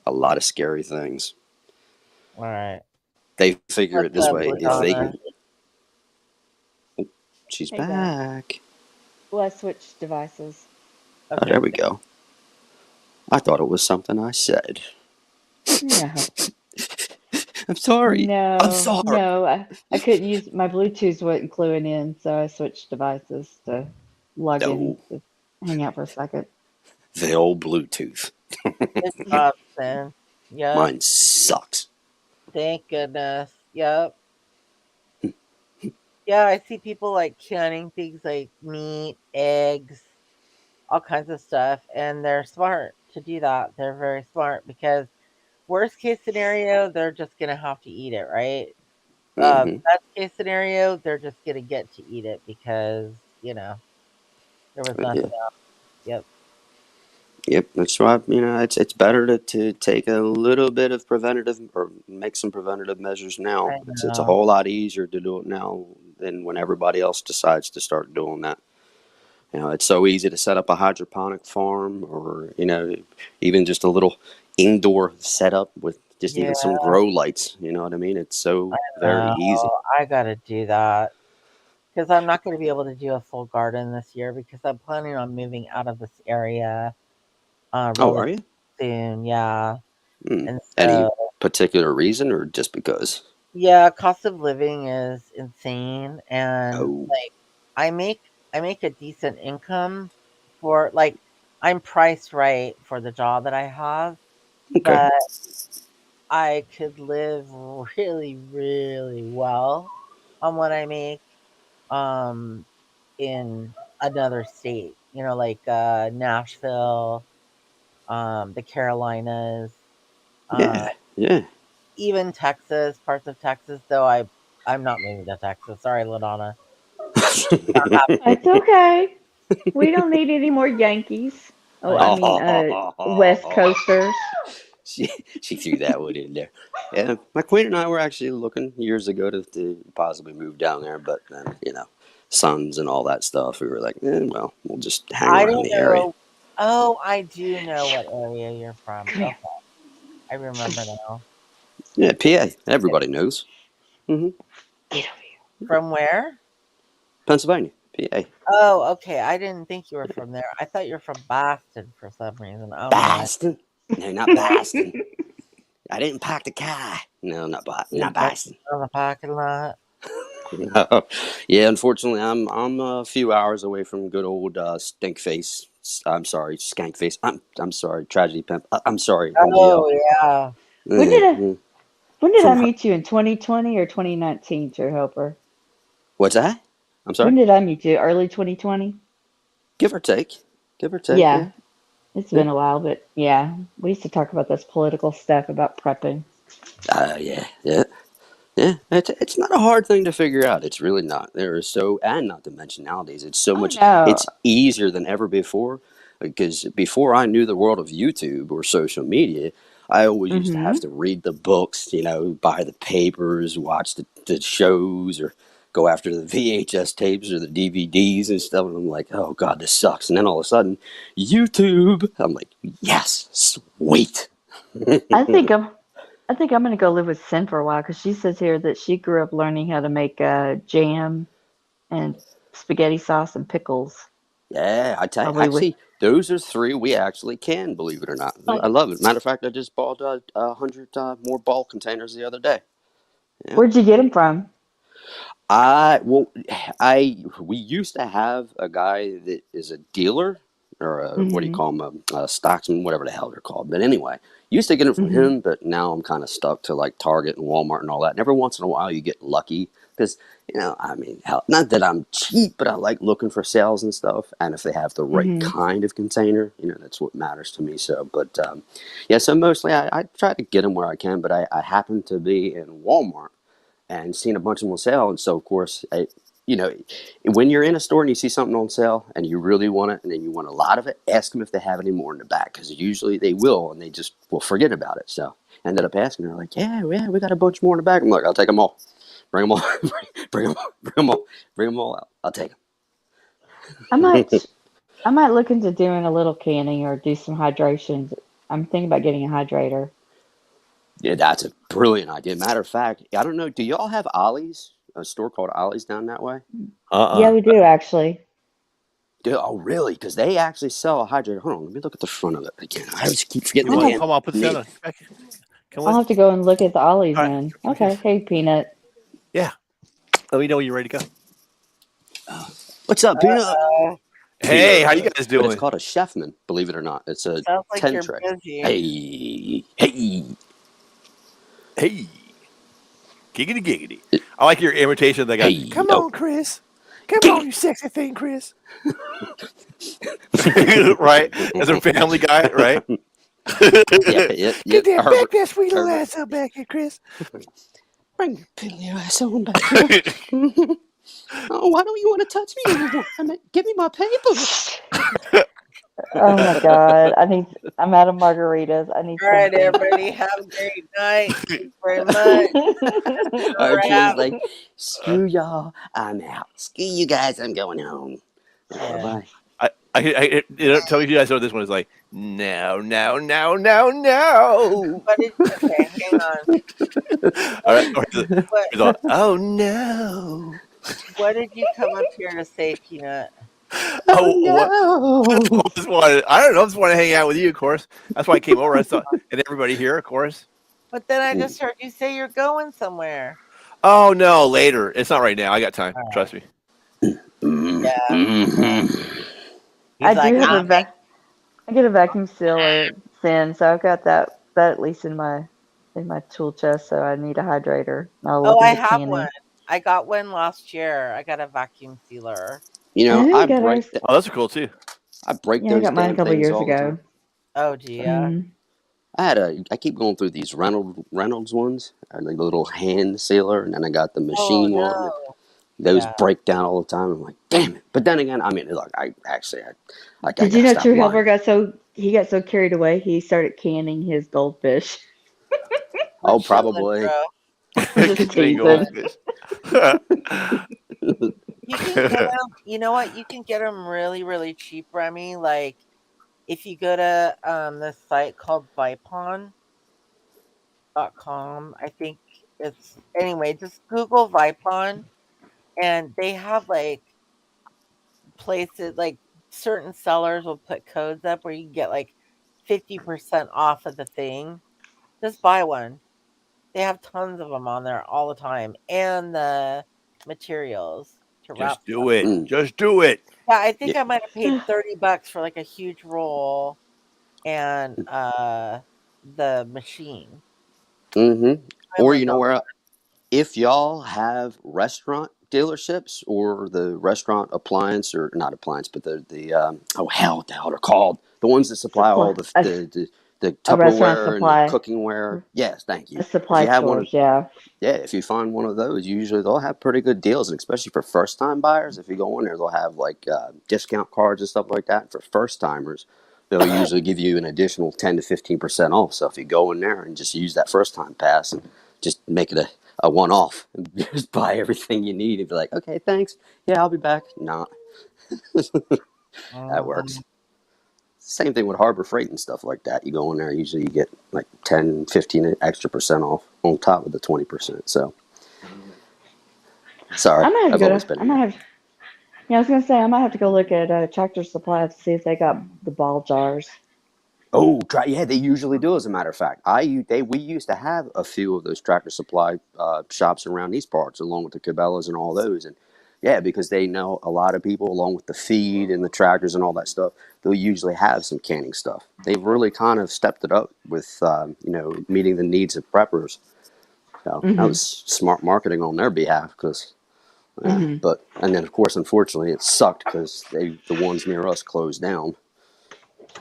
a lot of scary things. All right, They figure it what's this up, way: if they Ladonna? can, she's Hey guys. back. Well, I switched devices. Oh, there Okay, we go. I thought it was something I said. No, I'm sorry. I'm no, sorry. no. I couldn't use my Bluetooth wasn't cluing in, so I switched devices to log in No, to hang out for a second. the old Bluetooth. good job, Sin. Yep, Mine sucks. thank goodness. Yep. Yeah, I see people like canning things like meat, eggs, all kinds of stuff, and they're smart to do that. They're very smart because worst case scenario, they're just gonna have to eat it, right? Mm-hmm. Best case scenario, they're just gonna get to eat it because there was Yeah. nothing else. Yep. Yep, that's why it's better to take a little bit of preventative or make some preventative measures now. I It's a know. whole lot easier to do it now than when everybody else decides to start doing that. It's so easy to set up a hydroponic farm or even just a little indoor setup with just Yeah, even some grow lights. You know what I mean? It's so very no, easy. I gotta do that because I'm not gonna be able to do a full garden this year because I'm planning on moving out of this area Oh, really are you? soon. Yeah, Hmm. and Any so particular reason or just because? yeah, cost of living is insane, and Oh, like I make a decent income for like I'm priced right for the job that I have, okay. but I could live really, really well on what I make um in another state, like Nashville, the Carolinas, uh Yeah, yeah. even Texas, parts of Texas, though I'm not moving to Texas. Sorry, LaDonna. Not It's okay. We don't need any more Yankees. Oh, I happening. mean, West Coasters. she she threw that one in there. Yeah, my queen and I were actually looking years ago to possibly move down there, but then sons and all that stuff. We were like, well, we'll just hang I around don't the area. know. Oh, I do know what area you're from. Come here. Okay, I remember now. Yeah, PA. Everybody knows. hmm Get over here. From where? Pennsylvania, PA. Oh, okay. I didn't think you were from there. I thought you were from Boston for some reason. I don't know why. Boston? No, not Boston. I didn't park the car. No, not Didn't park Boston. on the parking lot. No. Yeah, unfortunately, I'm a few hours away from good old Stinkface. I'm sorry, Skankface. I'm sorry, Tragedy Pimp. I'm sorry, MGL. Oh yeah. When Eh, did I eh. when did I From meet you in 2020 or 2019, True Helper? what's that? I'm sorry. When did I meet you? Early 2020? Give or take. Give or take. Yeah. Yeah, it's Yeah. been a while, but yeah, we used to talk about this political stuff about prepping. Yeah. Yeah. Yeah. It's not a hard thing to figure out. It's really not. There is so, and not to mention nowadays, it's so Oh much. no. It's easier than ever before. Because before I knew the world of YouTube or social media, I always used to Mm-hmm. have to read the books, buy the papers, watch the shows, or go after the VHS tapes or the DVDs and stuff. And I'm like, oh God, this sucks. And then all of a sudden, YouTube. I'm like, yes, sweet. I think I'm I think I'm gonna go live with Sin for a while because she says here that she grew up learning how to make jam and spaghetti sauce and pickles. Yeah, I tell you, Probably with. actually, those are three we actually can, believe it or not. Oh, I love it. Matter of fact, I just bought 100 more ball containers the other day. Yeah. where'd you get them from? Well, we used to have a guy that is a dealer or what do you Mm-hmm. call him, a stocksman, whatever the hell they're called. But anyway, used to get it from Mm-hmm. him, but now I'm kind of stuck to like Target and Walmart and all that. And every once in a while, you get lucky because I mean, hell, not that I'm cheap, but I like looking for sales and stuff. And if they have the right Mm-hmm. kind of container, that's what matters to me. So, but yeah, so mostly I try to get them where I can, but I happen to be in Walmart and seen a bunch of them on sale. And so, of course, you know, when you're in a store and you see something on sale and you really want it and then you want a lot of it, ask them if they have any more in the back because usually they will and they just will forget about it. So I ended up asking. They're like, yeah, we got a bunch more in the back. I'm like, I'll take them all. Bring them all. bring them all. Bring them all. Bring them all out. I'll take I them. might I might look into doing a little canning or do some hydrations. I'm thinking about getting a hydrator. Yeah, that's a brilliant idea. Matter of fact, I don't know. Do y'all have Ollie's? A store called Ollie's down that way? Yeah, we do actually. Oh, really? Because they actually sell a hydrator. Hold on, let me look at the front of it again. I always keep forgetting I'll the have, damn Come on, put name. Santa back. Come I'll on. have to go and look at the Ollie's All right. then. Okay. Hey, Peanut. Yeah. Let me know when you're ready to go. What's up, Peanut? Hey, Peanut, how you guys But it's doing? called a Chefman, believe it or not. It's a Sounds like 10 you're tray. busy. Hey. Hey. Giggity giggity. I like your imitation of the guy. Hey. Come Oh. on, Chris. Come Giggity. on, you sexy thing, Chris. Right? As a family guy, right? Yeah. Get that Herbert. back that sweet little Herbert. ass up back here, Chris. Bring your piddly ass on back here. Oh, why don't you want to touch me anymore? Give me my paper. Oh my god. I'm out of margaritas. I need All right, something. everybody, have a great night. Thank you very much. Archer's Wrap. like, screw y'all, I'm out. Screw you guys, I'm going home. Yeah. Bye-bye. Tell me if you guys know what this one is like. No. What did? Okay, hang on. All right. What? He's all, oh no. What did you come up here to say, Peanut? Oh, what? no. I don't know. I just want to hang out with you, of course. That's why I came over. I thought, and everybody here, of course. But then I just heard you say you're going somewhere. Oh no, later. It's not right now. I got time. Trust me. Yeah. Mhm. He's I like, do have I'm I get a vacuum sealer thin, so I've got that at least in my tool chest. So I need a hydrator. I'll look Oh, I into have canning. one. I got one last year. I got a vacuum sealer. You I know, think I we got break ours. th- Oh, those are cool too. I break Yeah, I those got mine a damn couple things years all the ago. time. Oh, do ya? Mhm. I keep going through these Reynolds ones, like the little hand sealer, and then I got the Oh machine one. no. Those Yeah. break down all the time. I'm like, damn it! But then again, I mean, look, I Did you gotta know stop True lying. Helper got so carried away he started canning his goldfish? Oh, Quit chilling, probably. bro. Just Getting teasing. goldfish. You can get them. You know what? You can get them really, really cheap, Remy. Like if you go to this site called Vipon.com, I think it's anyway. Just Google Vipon, and they have like places like certain sellers will put codes up where you can get like 50% off of the thing. Just buy one. They have tons of them on there all the time, and the materials to wrap Just do stuff. it. Mm. Just do it. Yeah, I think Yeah. I might have paid $30 for like a huge roll and the machine. Mm-hmm. I Or like you know all where? If y'all have restaurant dealerships or the restaurant appliance or not appliance, but the oh hell, what the hell they're called? The ones that supply all the A restaurant Tupperware and the supply. cookingware. Yes, thank you. A If supply you have one of stores, yeah. Yeah, if you find one of those, usually they'll have pretty good deals, and especially for first time buyers. If you go in there, they'll have like discount cards and stuff like that. For first timers, they'll usually give you an additional 10 to 15% off. So if you go in there and just use that first time pass and just make it a one off, and just buy everything you need, and be like, okay, thanks. Yeah, I'll be back. Nah, that works. Same thing with Harbor Freight and stuff like that. You go in there, usually you get like 10, 15 extra percent off on top of the 20%. So, sorry, I might have to I've go always to. been I might here. have. Yeah, I was gonna say I might have to go look at Tractor Supply to see if they got the ball jars. Oh, yeah, they usually do. As a matter of fact, we used to have a few of those Tractor Supply shops around these parts, along with the Cabela's and all those. And yeah, because they know a lot of people, along with the feed and the tractors and all that stuff, they'll usually have some canning stuff. They've really kind of stepped it up with meeting the needs of preppers. So that was smart marketing on their behalf, because. But and then of course, unfortunately, it sucked because the ones near us closed down.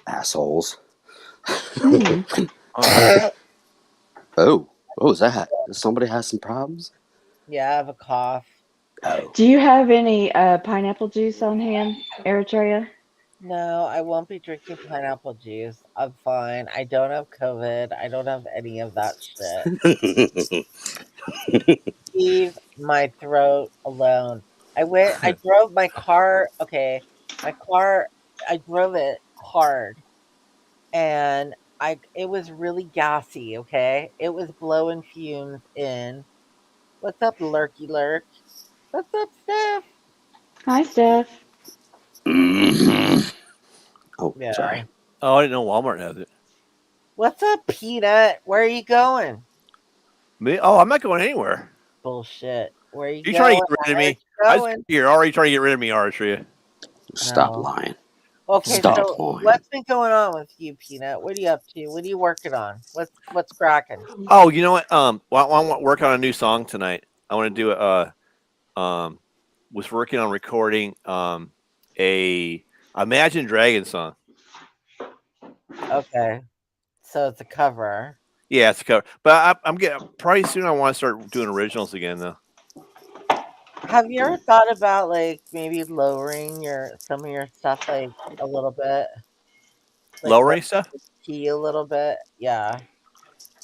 Assholes. Oh, what was that? Does somebody have some problems? Yeah, I have a cough. Oh, Do you have any pineapple juice on hand, Eritrea? No, I won't be drinking pineapple juice. I'm fine. I don't have COVID. I don't have any of that shit. Leave my throat alone. I drove my car. Okay, my car. I drove it hard, and it was really gassy. Okay, it was blowing fumes in. What's up, Lurky Lurk? What's up, Steph? Hi, Steph. oh, Yeah. sorry. Oh, I didn't know Walmart has it. What's up, Peanut? Where are you going? Me? Oh, I'm not going anywhere. Bullshit. Where are you You going? trying to get rid of Where me? are you going? You're already trying to get rid of me, Artria. Stop No. lying. Okay, Stop so lying. what's been going on with you, Peanut? What are you up to? What are you working on? What's cracking? Oh, you know what? I want to work on a new song tonight. I want to do was working on recording a Imagine Dragon song. Okay, so it's a cover. Yeah, it's a cover. But I'm getting probably soon. I want to start doing originals again, though. Have you ever thought about like maybe lowering some of your stuff like a little bit? Like Lowering stuff. key a little bit. Yeah.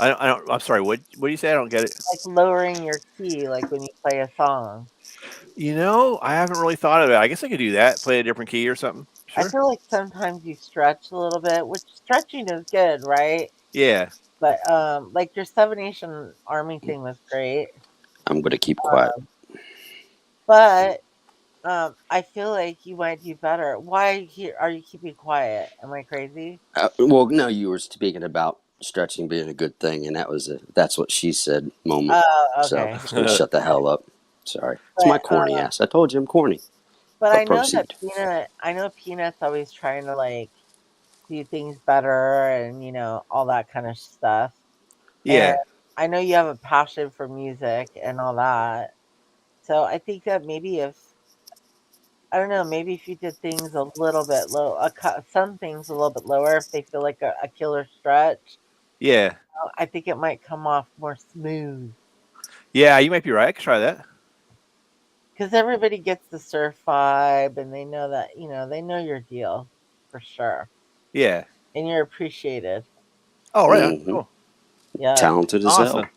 I'm sorry. What do you say? I don't get it. Like lowering your key, like when you play a song. I haven't really thought of it. I guess I could do that. Play a different key or something. I Sure. feel like sometimes you stretch a little bit, which stretching is good, right? Yeah. But like your Seven Nation Army thing was great. I'm gonna keep quiet. But I feel like you might do better. Why are you keeping quiet? Am I crazy? Well, no, you were speaking about stretching being a good thing, and that's what she said moment. Oh, So okay. just gonna shut the hell up. Sorry, it's my corny ass. I told you I'm corny. But I know proceed. that Peanut's always trying to like do things better and all that kind of stuff. Yeah. And I know you have a passion for music and all that. So I think that maybe I don't know, maybe if you did things a little bit low, some things a little bit lower, if they feel like a killer stretch, Yeah. I think it might come off more smooth. Yeah. You might be right. I could try that. Because everybody gets the surf vibe and they know that, they know your deal for sure. Yeah. And you're appreciated. Oh, right. Mhm. Cool. Yeah. Talented as Awesome. hell.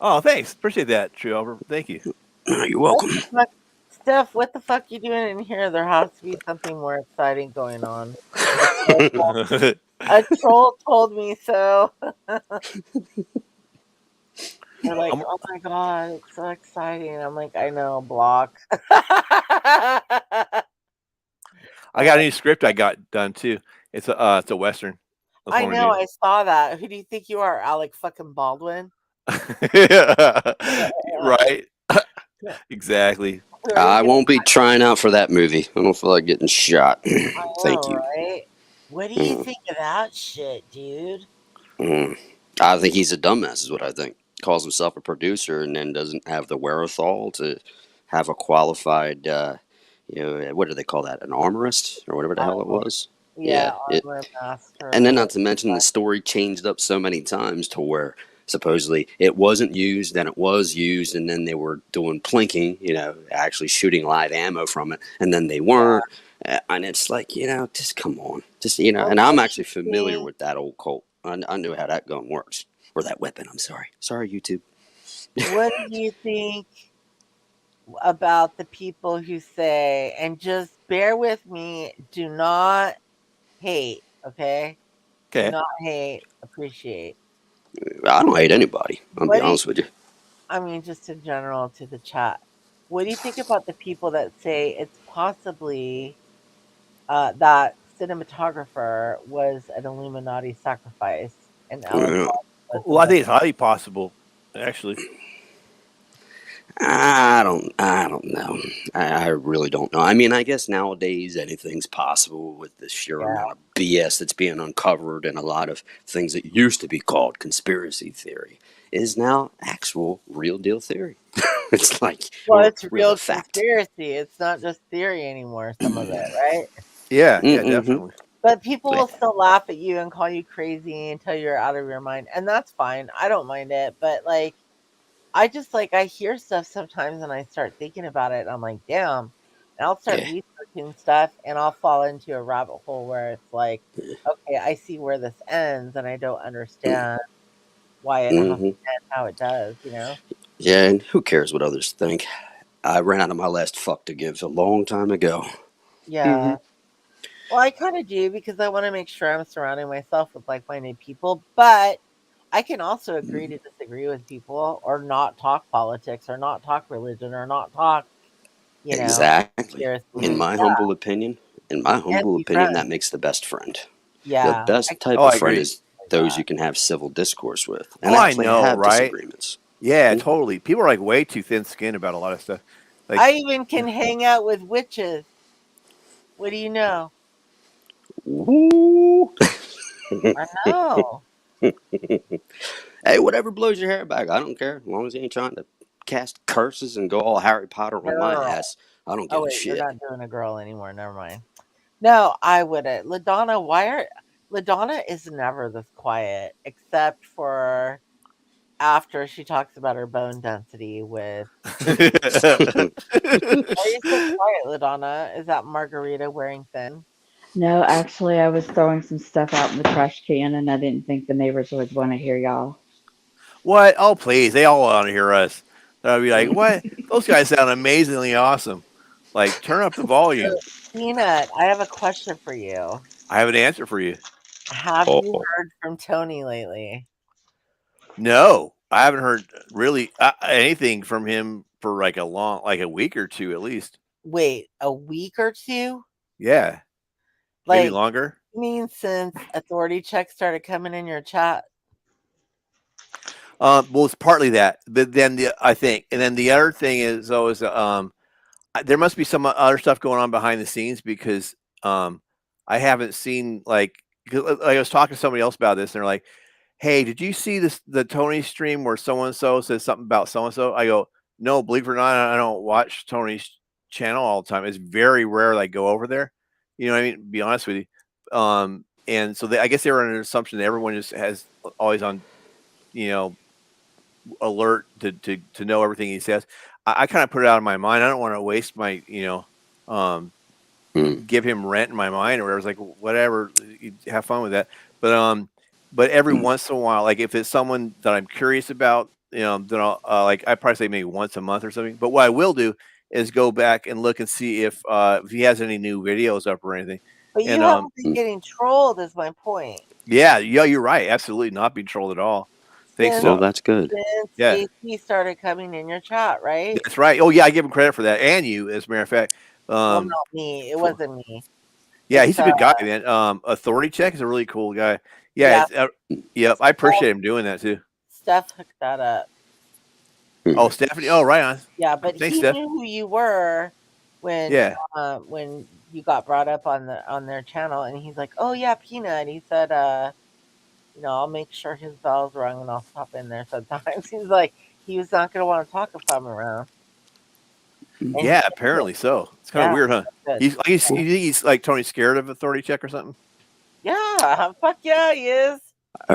Oh, thanks. Appreciate that, True Albert. Thank you. You're welcome. Steph, what the fuck you doing in here? There has to be something more exciting going on. A troll told me so. They're like, oh my god, it's so exciting. I'm like, I know, block. I got a new script I got done too. It's a Western. I know, I saw that. Who do you think you are, Alec fucking Baldwin? Right. Exactly. I won't be trying out for that movie. I don't feel like getting shot. Thank you. Right? What do you think of that shit, dude? I think he's a dumbass, is what I think. Calls himself a producer and then doesn't have the wherewithal to have a qualified, what do they call that? An armorist or whatever the hell it was. Yeah, armor master. And then not to mention the story changed up so many times to where supposedly it wasn't used, then it was used, and then they were doing plinking, actually shooting live ammo from it, and then they weren't. And it's like, just come on. Just, and I'm actually familiar with that old Colt. I knew how that gun works. Or that weapon, I'm sorry. Sorry, YouTube. What do you think about the people who say, and just bear with me, do not hate, okay? Okay. Do not hate, appreciate. I don't hate anybody. I'll be honest with you. I mean, just in general to the chat. What do you think about the people that say it's possibly that cinematographer was an Illuminati sacrifice and well, I think it's highly possible, actually. I don't know. I really don't know. I mean, I guess nowadays anything's possible with the sheer amount of BS that's being uncovered, and a lot of things that used to be called conspiracy theory is now actual real deal theory. It's like, it's real conspiracy. It's not just theory anymore, some of it, right? Yeah, definitely. But people will still laugh at you and call you crazy until you're out of your mind. And that's fine. I don't mind it. But like, I just I hear stuff sometimes and I start thinking about it. And I'm like, damn. And I'll start researching stuff and I'll fall into a rabbit hole where it's like, okay, I see where this ends and I don't understand why it has to end how it does, Yeah, and who cares what others think? I ran out of my last fuck to give a long time ago. Yeah. Well, I kind of do because I want to make sure I'm surrounding myself with like-minded people, but I can also agree to disagree with people or not talk politics or not talk religion or not talk, Exactly. In my humble opinion, that makes the best friend. Yeah. The best type of friend is those you can have civil discourse with and actually have disagreements. Yeah, totally. People are like way too thin-skinned about a lot of stuff. Like, I even can hang out with witches. What do you know? Ooh. I know. Hey, whatever blows your hair back, I don't care. As long as you ain't trying to cast curses and go all Harry Potter on my ass, I don't give a shit. You're not doing a girl anymore. Never mind. No, I wouldn't. LaDonna is never this quiet, except for after she talks about her bone density with. Why are you so quiet, LaDonna? Is that Margarita wearing thin? No, actually, I was throwing some stuff out in the trash can, and I didn't think the neighbors would want to hear y'all. What? Oh, please. They all want to hear us. I'd be like, what? Those guys sound amazingly awesome. Like, turn up the volume. Peanut, I have a question for you. I have an answer for you. Have Oh, you heard from Tony lately? No, I haven't heard really anything from him for like a week or two at least. Wait, a week or two? Yeah, maybe Like, longer. you mean since authority checks started coming in your chat? Well, it's partly that, but then I think, and then the other thing is always there must be some other stuff going on behind the scenes because I haven't seen like I was talking to somebody else about this, and they're like, "Hey, did you see the Tony stream where so and so says something about so and so?" I go, "No, believe it or not, I don't watch Tony's channel all the time. It's very rare that I go over there. You know what I mean? Be honest with you." And so I guess they were under an assumption that everyone just has always on, you know, alert to know everything he says. I kind of put it out of my mind. I don't want to waste my, give him rent in my mind or whatever. It's like whatever, you have fun with that. But every once in a while, like if it's someone that I'm curious about, then I'll I probably say maybe once a month or something. But what I will do is go back and look and see if he has any new videos up or anything. But you And haven't been getting trolled, is my point. yeah, you're right. Absolutely not being trolled at all. Think Since, so. well, that's good. since Yeah. JP started coming in your chat, right? That's right. Oh yeah, I give him credit for that, and you, as a matter of fact. Well, not me. It wasn't me. Yeah, It's, he's a good guy, man. Authority Check is a really cool guy. Yeah, yep. I appreciate him doing that too. Steph hooked that up. Oh, Stephanie. Oh, right on. Yeah, but Thanks, he Steph. knew who you were when when you got brought up on their channel, and he's like, "Oh yeah, Peanut." He said, I'll make sure his bell's rung and I'll stop in there sometimes." He's like, he was not gonna want to talk if I'm around. And Yeah, apparently so. It's kind of weird, huh? good. You think he's like Tony scared of Authority Check or something? Yeah, fuck yeah, he is.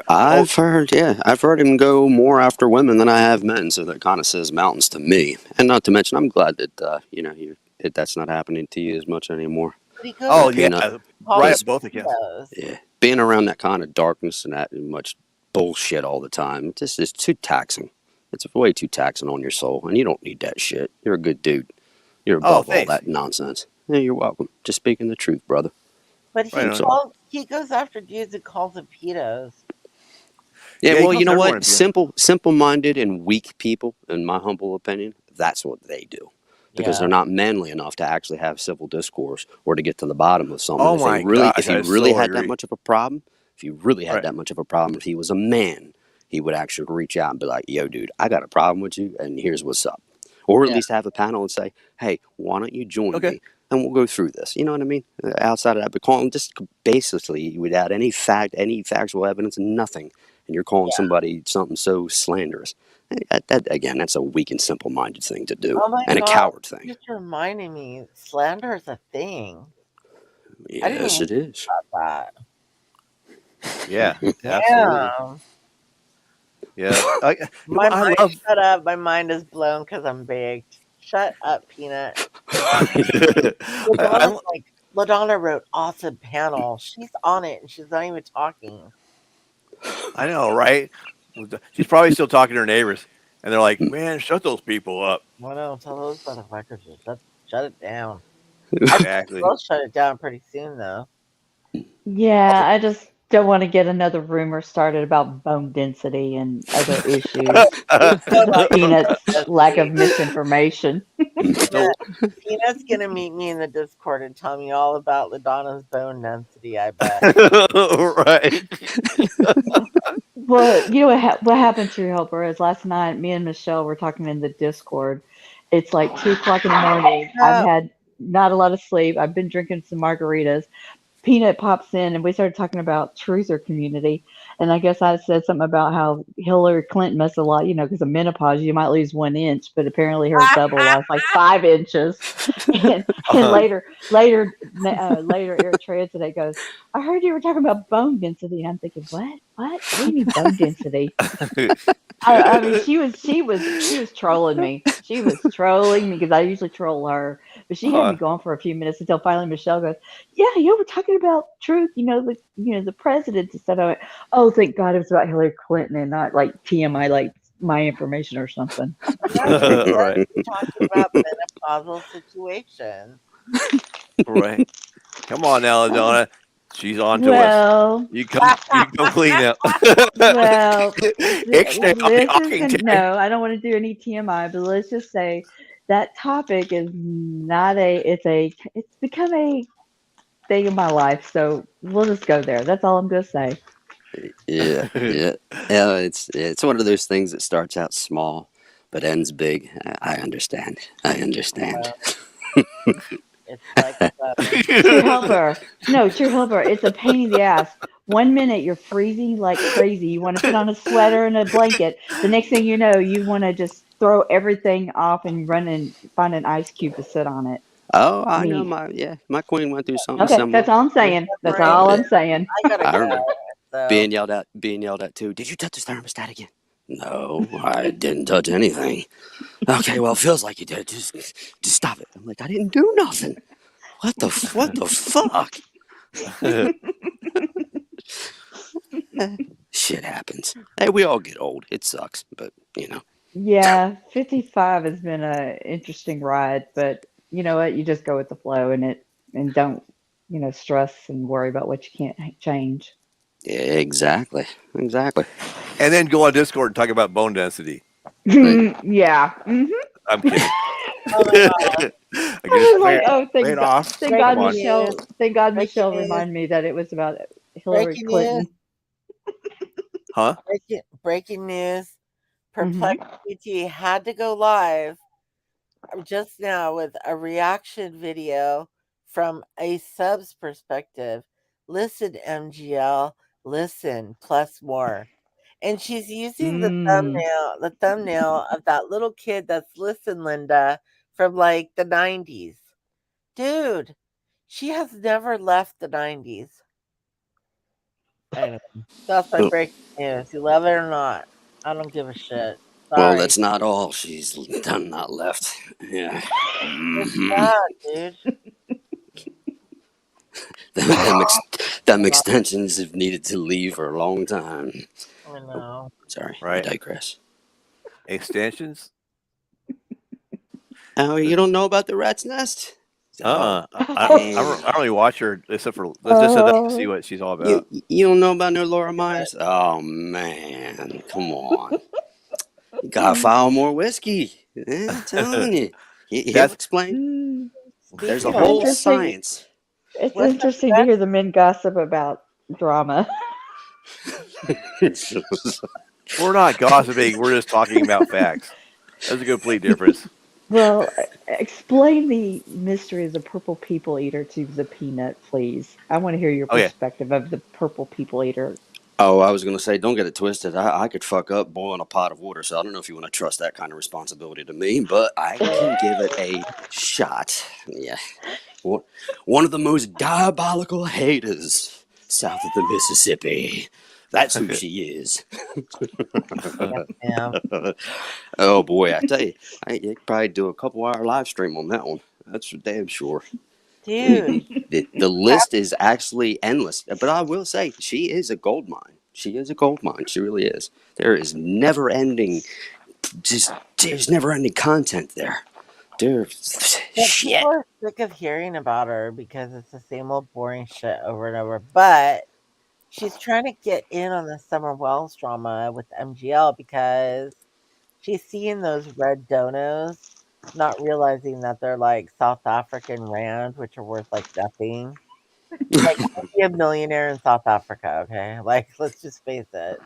I've heard him go more after women than I have men, so that kind of says mountains to me. And not to mention, I'm glad that that's not happening to you as much anymore. But he goes Oh with yeah, right at both accounts. Yeah, being around that kind of darkness and that much bullshit all the time, it's too taxing. It's way too taxing on your soul, and you don't need that shit. You're a good dude. You're above all that nonsense. Yeah, you're welcome. Just speaking the truth, brother. But he goes after dudes and calls them pedos. Yeah, well, you know what? Simple-minded and weak people, in my humble opinion, that's what they do. Because they're not manly enough to actually have civil discourse or to get to the bottom of something. Oh my God! If he really had that much of a problem, if he was a man, he would actually reach out and be like, "Yo, dude, I got a problem with you, and here's what's up." Or at least have a panel and say, "Hey, why don't you join me, and we'll go through this." You know what I mean? Outside of that, but calling just basically without any factual evidence, nothing, and you're calling somebody something so slanderous. That again, that's a weak and simple-minded thing to do, and a coward thing. Just reminding me, slander is a thing. Yes, it is. About that. Yeah, absolutely. Yeah. Shut up. My mind is blown because I'm big. Shut up, Peanut. LaDonna wrote awesome panel. She's on it and she's not even talking. I know, right? She's probably still talking to her neighbors, and they're like, "Man, shut those people up." Well, no, tell those motherfuckers to shut it down. Exactly. We'll shut it down pretty soon, though. Yeah, I just don't want to get another rumor started about bone density and other issues. Peanut's lack of misinformation. Peanut's gonna meet me in the Discord and tell me all about LaDonna's bone density, I bet. Right. Well, you know what happened to your helper is last night me and Michelle were talking in the Discord. It's like 2:00 in the morning. I've had not a lot of sleep. I've been drinking some margaritas. Peanut pops in and we started talking about truther community. And I guess I said something about how Hillary Clinton must have lost, because of menopause, you might lose 1 inch, but apparently her double lost like 5 inches. And later, Eritrea today goes, "I heard you were talking about bone density." And I'm thinking, what? What do you mean bone density? I mean, she was trolling me. She was trolling me because I usually troll her But she had me going for a few minutes until finally Michelle goes, "Yeah, we're talking about truth. The president instead of oh, thank God it was about Hillary Clinton and not like TMI, like my information or something." No, Right. we're talking about menopausal situations. Right. Come on now, Donna. She's on to us. Well, You come clean up. well, Extra no, I don't want to do any TMI, but let's just say that topic is not it's become a thing in my life. So we'll just go there. That's all I'm gonna say. Yeah. It's one of those things that starts out small but ends big. I understand. It's like True helper. No, true helper. It's a pain in the ass. 1 minute you're freezing like crazy. You want to put on a sweater and a blanket. The next thing you know, you want to just throw everything off and run and find an ice cube to sit on it. Oh, I know my queen went through something Okay, similar. that's all I'm saying. That's all I'm saying. I gotta I go. remember So being yelled at too. Did you touch the thermostat again? No, I didn't touch anything. Okay, well, it feels like you did. Just stop it. I'm like, I didn't do nothing. What the fuck? Shit happens. Hey, we all get old. It sucks, but Yeah, 55 has been a interesting ride, but you know what? You just go with the flow and don't, stress and worry about what you can't change. Exactly. And then go on Discord and talk about bone density. Yeah. Mm-hmm. I'm kidding. oh my God. I guess Thank God, thank God, Michelle. Thank God, Michelle Breaking news. reminded me that it was about Hillary Breaking Clinton. news. Huh? Breaking news. Mhm. Perplexity had to go live just now with a reaction video from a sub's perspective. Listen, MGL, listen, plus more. And she's using the thumbnail of that little kid that's Listen Linda from like the 90s. Dude, she has never left the 90s. Anyway, that's my breaking news. You love it or not? I don't give a shit. Sorry. Well, that's not all. She's done not left. Yeah. It's sad, dude. Them extensions have needed to leave for a long time. I know. Sorry, Right. I digress. Extensions? Oh, you don't know about the rat's nest? I don't really watch her except for just enough to see what she's all about. You don't know about no Laura Myers? Oh man, come on! You gotta follow more whiskey. I'm telling you, he'll explain. There's a whole science. It's interesting to hear the men gossip about drama. We're not gossiping. We're just talking about facts. That's a complete difference. Well, explain the mystery of the purple people eater to the peanut, please. I want to hear your perspective of the purple people eater. Oh, I was going to say, don't get it twisted. I could fuck up boiling a pot of water, so I don't know if you want to trust that kind of responsibility to me, but I can give it a shot. Yeah. One of the most diabolical haters south of the Mississippi. That's who she is. Yeah. Oh, boy, I tell you, I could probably do a couple-hour live stream on that one. That's for damn sure. Dude. The list is actually endless. But I will say, she is a gold mine. She is a gold mine. She really is. There is never-ending, there's never-ending content there. Shit. People are sick of hearing about her because it's the same old boring shit over and over. But she's trying to get in on the Summer Wells drama with MGL because she's seeing those red donos, not realizing that they're like South African rand, which are worth like nothing. Like, I'd be a millionaire in South Africa, okay? Like, let's just face it.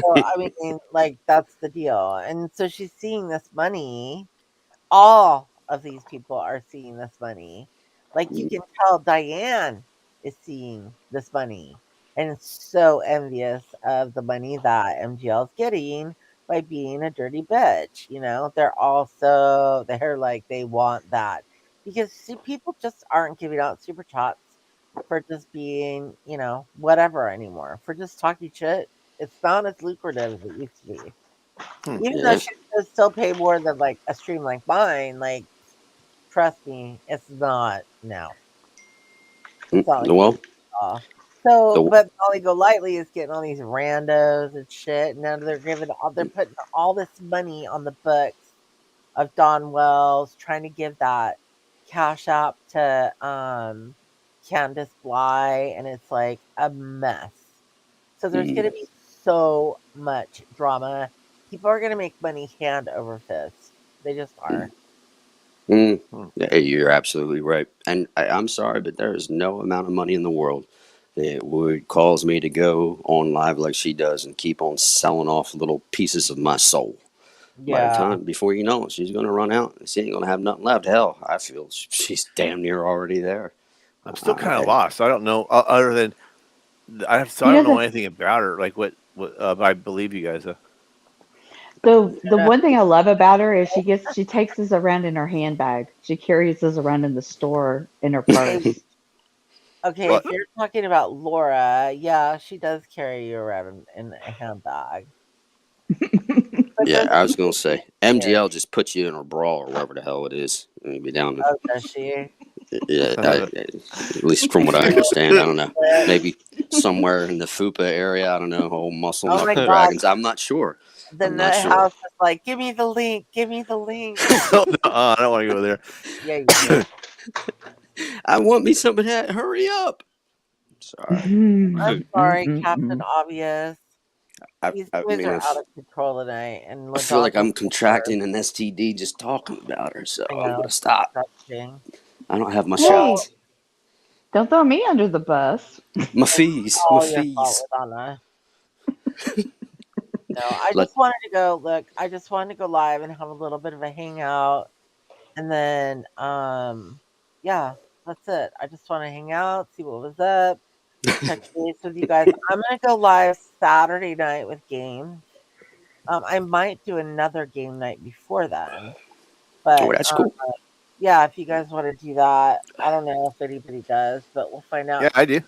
So, I mean, like, that's the deal. And so she's seeing this money. All of these people are seeing this money. Like, you can tell Diane is seeing this money and is so envious of the money that MGL is getting by being a dirty bitch. They're like, they want that because people just aren't giving out super chats for just being, whatever anymore. For just talking shit, it's not as lucrative as it used to be. Even though she does still pay more than like a stream like mine, like trust me, it's not now. It's not like Well, so, the but Molly Golightly is getting all these randos and shit. Now they're putting all this money on the books of Don Wells, trying to give that cash out to Candace Bly, and it's like a mess. So there's mm, gonna be so much drama. People are gonna make money hand over fist. They just are. mm, Hmm. yeah, you're absolutely right. And I'm sorry, but there is no amount of money in the world that would cause me to go on live like she does and keep on selling off little pieces of my soul. By the Yeah. time, before you know it, she's going to run out and she ain't going to have nothing left. Hell, I feel she's damn near already there. I'm still kind of I, lost. I don't know other than I You know don't know the anything about her. Like what I believe you guys. the one thing I love about her is she takes us around in her handbag. She carries us around in the store in her Okay, purse. okay, Well, if you're talking about Laura, yeah, she does carry you around in a handbag. But yeah, there's I was going people to who say, carry. MGL just puts you in a bra or wherever the hell it is. And be down. Oh, does she? Yeah, at least from what I Oh, understand, I don't know. shit. Maybe somewhere in the FUPA area. I don't know. Whole muscle Oh my knuckle god. dragons. I'm not sure. The I'm not nut sure. house is like, give me the link, give me the link. no, I don't want to go there. Yeah, you do. I want me some of that. Hurry up. Sorry. I'm sorry, Captain Obvious. These I boys mean, are out of control tonight, and I feel like LaDonna's I'm worse. contracting an STD just talking about her, so I I'm know, gonna it's stop. disgusting. I don't have my Hey, shots. don't throw me under the bus. My It's fees. My all your fault, fees. LaDonna. No, I Let just wanted to go look, I just wanted to go live and have a little bit of a hangout, and then, yeah, that's it. I just wanna hang out, see what was up, touch base with you guys. I'm gonna go live Saturday night with games. I might do another game night before then, oh, but, that's cool. yeah, if you guys wanna do that, I don't know if anybody does, but we'll find Yeah, out. I do.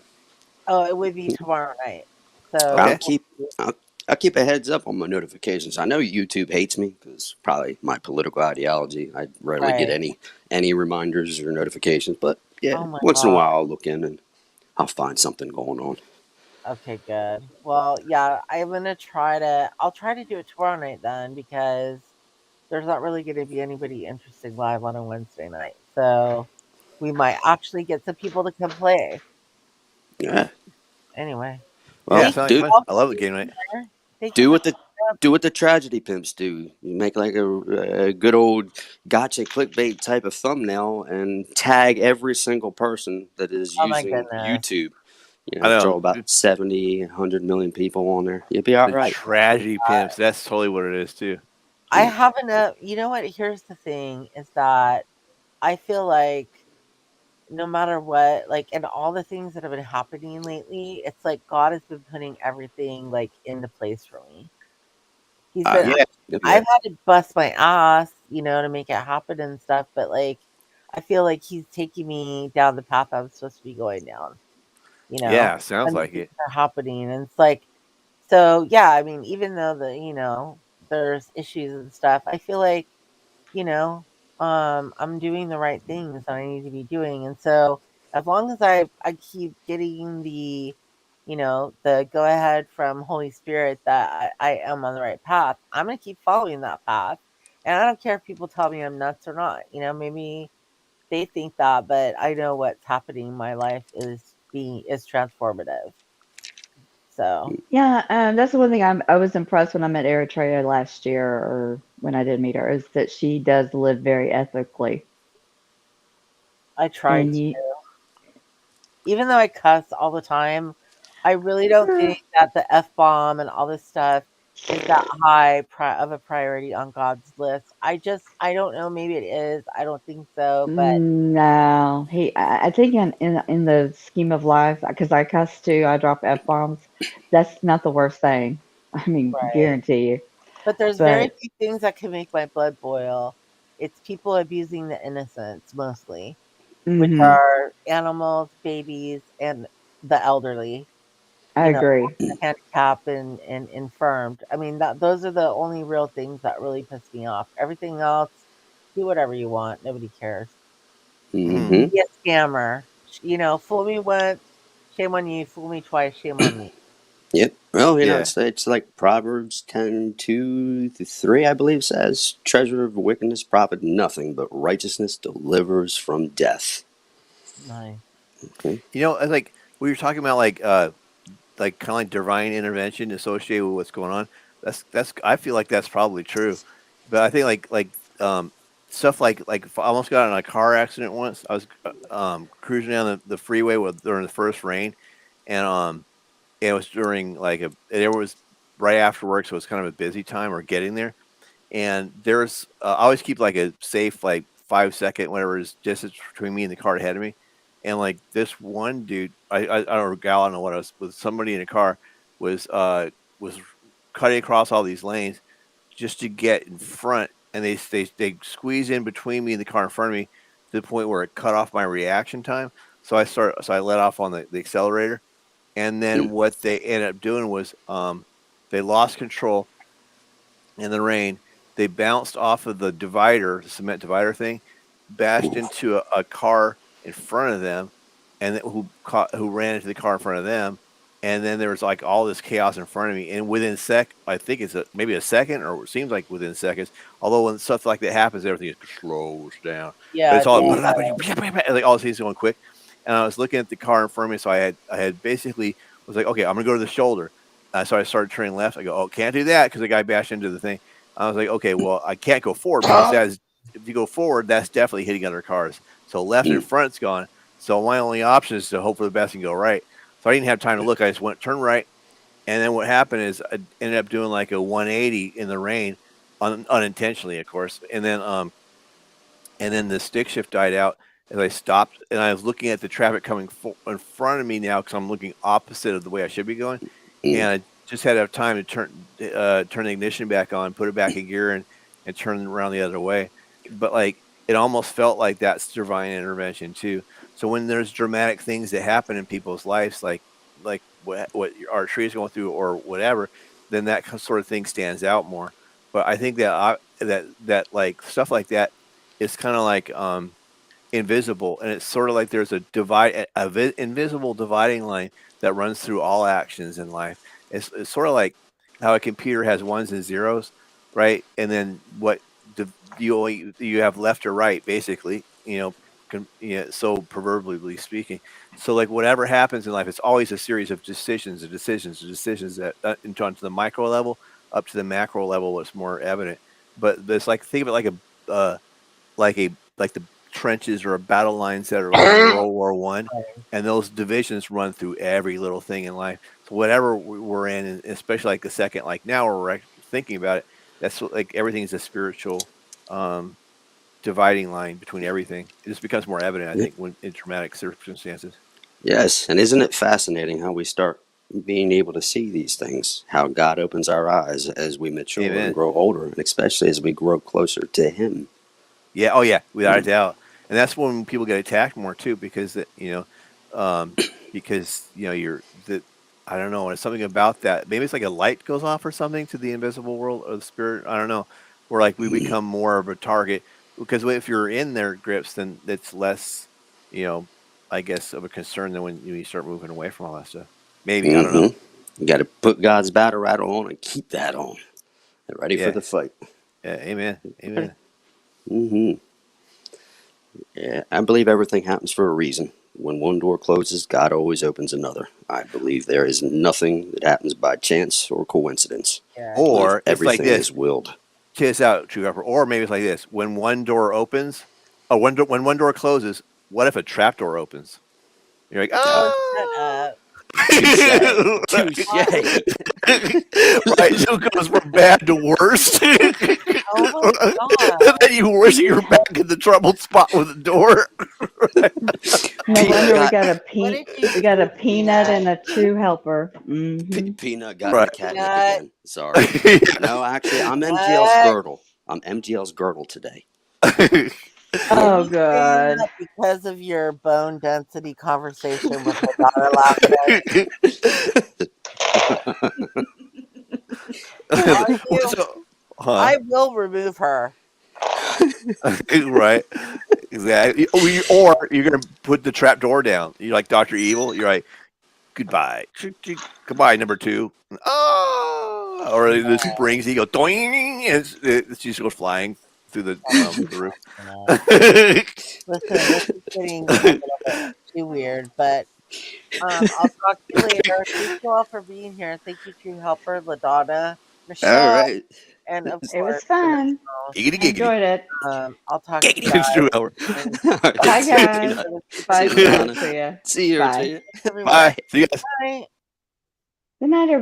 Oh, it would be tomorrow night. So I'll Okay. we'll keep see. I'll, I'll keep a heads up on my notifications. I know YouTube hates me because probably my political ideology. I rarely get Right. any reminders or notifications, but yeah, Oh my once in a god. while I'll look in and I'll find something going on. Okay, good. Well, yeah, I'll try to do it tomorrow night then because there's not really gonna be anybody interesting live on a Wednesday night. So we might actually get some people to come play. Yeah. Anyway. Well, Yeah, Thank sounds like you do fun. all I for love the being game night. here. Thank you do for what the coming up. do what the tragedy pimps do. You make like a good old gotcha clickbait type of thumbnail and tag every single person that is Oh my using goodness. YouTube. I Throw know about 70, 100 million people on there. You'll be all the right. tragedy pimps. That's totally what it is too. I have enough. You know what? Here's the thing is that I feel like no matter what, like, and all the things that have been happening lately, it's like God has been putting everything like into place for me. He's been, Yeah. Yeah. I've had to bust my ass, to make it happen and stuff, but like, I feel like he's taking me down the path I'm supposed to be going down, Yeah, sounds and like things it. are happening. And it's like, so yeah, I mean, even though there's issues and stuff, I feel like, you know, I'm doing the right things that I need to be doing. And so as long as I keep getting the go ahead from Holy Spirit that I am on the right path, I'm gonna keep following that path. And I don't care if people tell me I'm nuts or not. Maybe they think that, but I know what's happening in my life is transformative. So Yeah, that's the one thing I was impressed when I met Eritrea last year, or when I did meet her, is that she does live very ethically. I try And to. you, Even though I cuss all the time, I really don't think that the F bomb and all this stuff is that high of a priority on God's list. I don't know. Maybe it is. I don't think so. But no, I think in the scheme of life, because I cuss too, I drop F-bombs. That's not the worst thing. I mean, right. guarantee you. But there's very But few things that can make my blood boil. It's people abusing the innocents mostly, which hmm are animals, babies, and the elderly. I You know, agree. the handicapped and infirmed. I mean, those are the only real things that really piss me off. Everything else, do whatever you want. Nobody cares. Hmm. Be a scammer. You know, fool me once, shame on you. Fool me twice, shame on me. Yep. Well, Yeah. it's like Proverbs 10:2-3, I believe, says, "Treasure of wickedness profit nothing, but righteousness delivers from death." Nice. Okay. You know, like we were talking about, like kind of like divine intervention associated with what's going on. That's I feel like that's probably true, but I think um stuff I almost got in a car accident once. I was cruising down the freeway during the first rain, and it was during it was right after work, so it was kind of a busy time or getting there. And there's I always keep like a safe 5 second whatever is distance between me and the car ahead of me. And like this one dude, I don't know, gal, I don't know what else, with somebody in a car was was cutting across all these lanes just to get in front, and they squeeze in between me and the car in front of me to the point where it cut off my reaction time. So I let off on the accelerator, and then Mm. what they ended up doing was they lost control in the rain. They bounced off of the divider, the cement divider thing, bashed Ooh. into a car in front of them, and who ran into the car in front of them, and then there was like all this chaos in front of me. And within I think it's maybe a second, or it seems like within seconds. Although when stuff like that happens, everything slows down. But Yeah, it's it all Ooh. like all these things going quick. And I was looking at the car in front of me, so I had basically was like, okay, I'm gonna go to the shoulder. So I started turning left. I go, oh, can't do that because the guy bashed into the thing. I was like, okay, well, I can't go forward because if you go forward, that's definitely hitting other cars. So left and Mm. front's gone. So my only option is to hope for the best and go right. So I didn't have time to look. I just went turn right, and then what happened is I ended up doing like a 180 in the rain, unintentionally, of course. And then the stick shift died out as I stopped, and I was looking at the traffic coming in front of me now because I'm looking opposite of the way I should be going, Mm. and I just had to have time to turn the ignition back on, put it back in gear, and turn around the other way. But like it almost felt like that's divine intervention too. So when there's dramatic things that happen in people's lives, like what our tree is going through or whatever, then that sort of thing stands out more. But I think that that like stuff like that is kind of like invisible, and it's sort of like there's a invisible dividing line that runs through all actions in life. It's sort of like how a computer has ones and zeros, right? And then you have left or right, basically. So proverbially speaking. So like whatever happens in life, it's always a series of decisions that onto the micro level up to the macro level. It's more evident, but it's like think of it like the trenches or battle lines that are like in World War One, and those divisions run through every little thing in life. So whatever we're in, and especially like the second, like now we're thinking about it. That's like everything's a spiritual um, dividing line between everything. It just becomes more evident, I Yeah. think, when in traumatic circumstances. Yes, and isn't it fascinating how we start being able to see these things? How God opens our eyes as we mature and Amen. grow older, and especially as we grow closer to Him. Yeah. Oh, yeah. Without a Mm. doubt. And that's when people get attacked more too, because um, you're the. I don't know. It's something about that. Maybe it's like a light goes off or something to the invisible world or the spirit. I don't know. Where like we become more of a target because if you're in their grips, then it's less, you know, I guess of a concern than when you start moving away from all that stuff. Maybe I don't know. Hmm. You got to put God's battle rattle on and keep that on, and ready for Yeah. the fight. Yeah. Amen. Amen. Hmm. Yeah, I believe everything happens for a reason. When one door closes, God always opens another. I believe there is nothing that happens by chance or coincidence. yeah. I believe Or it's like everything this. is willed. Check this out, True Upper. Or maybe it's like this: when one door opens, when one door closes, what if a trap door opens? You're like, Uh, Oh, shut oh. up. touche. Touche. Right, so it goes from bad to worse. Oh my god. And then you wish you were back in the troubled spot with the door. No Peanut wonder we got got a What did you we got a do, peanut Peanut? and a true helper. Hmm. Peanut got in Right. the catnip Peanut. again. Sorry. No, actually, I'm MGL's What? girdle. I'm MGL's girdle today. Did Oh, you say God. that because of your bone density conversation with her daughter last night? Are you? So, huh? I will remove her. Right. Exactly. Or you're gonna put the trap door down. You're like Dr. Evil. You're like, goodbye. Goodbye, number 2. Oh, or the springs, he goes doing, and she just goes flying through the roof. Listen, this is getting a little bit too weird, but I'll talk to you later. Thank you all for being here. Thank you to your helper, LaDonna, All Michelle, right. and of It was course, fun. Giggity, giggity. Enjoyed it. I'll talk to you Giggity, guys. Stu Howard. All right. Bye, See you, guys. Tina. Bye, See you, Donna. to you. See you, Bye. Tina. Everyone. Bye. See you guys. Bye. Good night, everybody.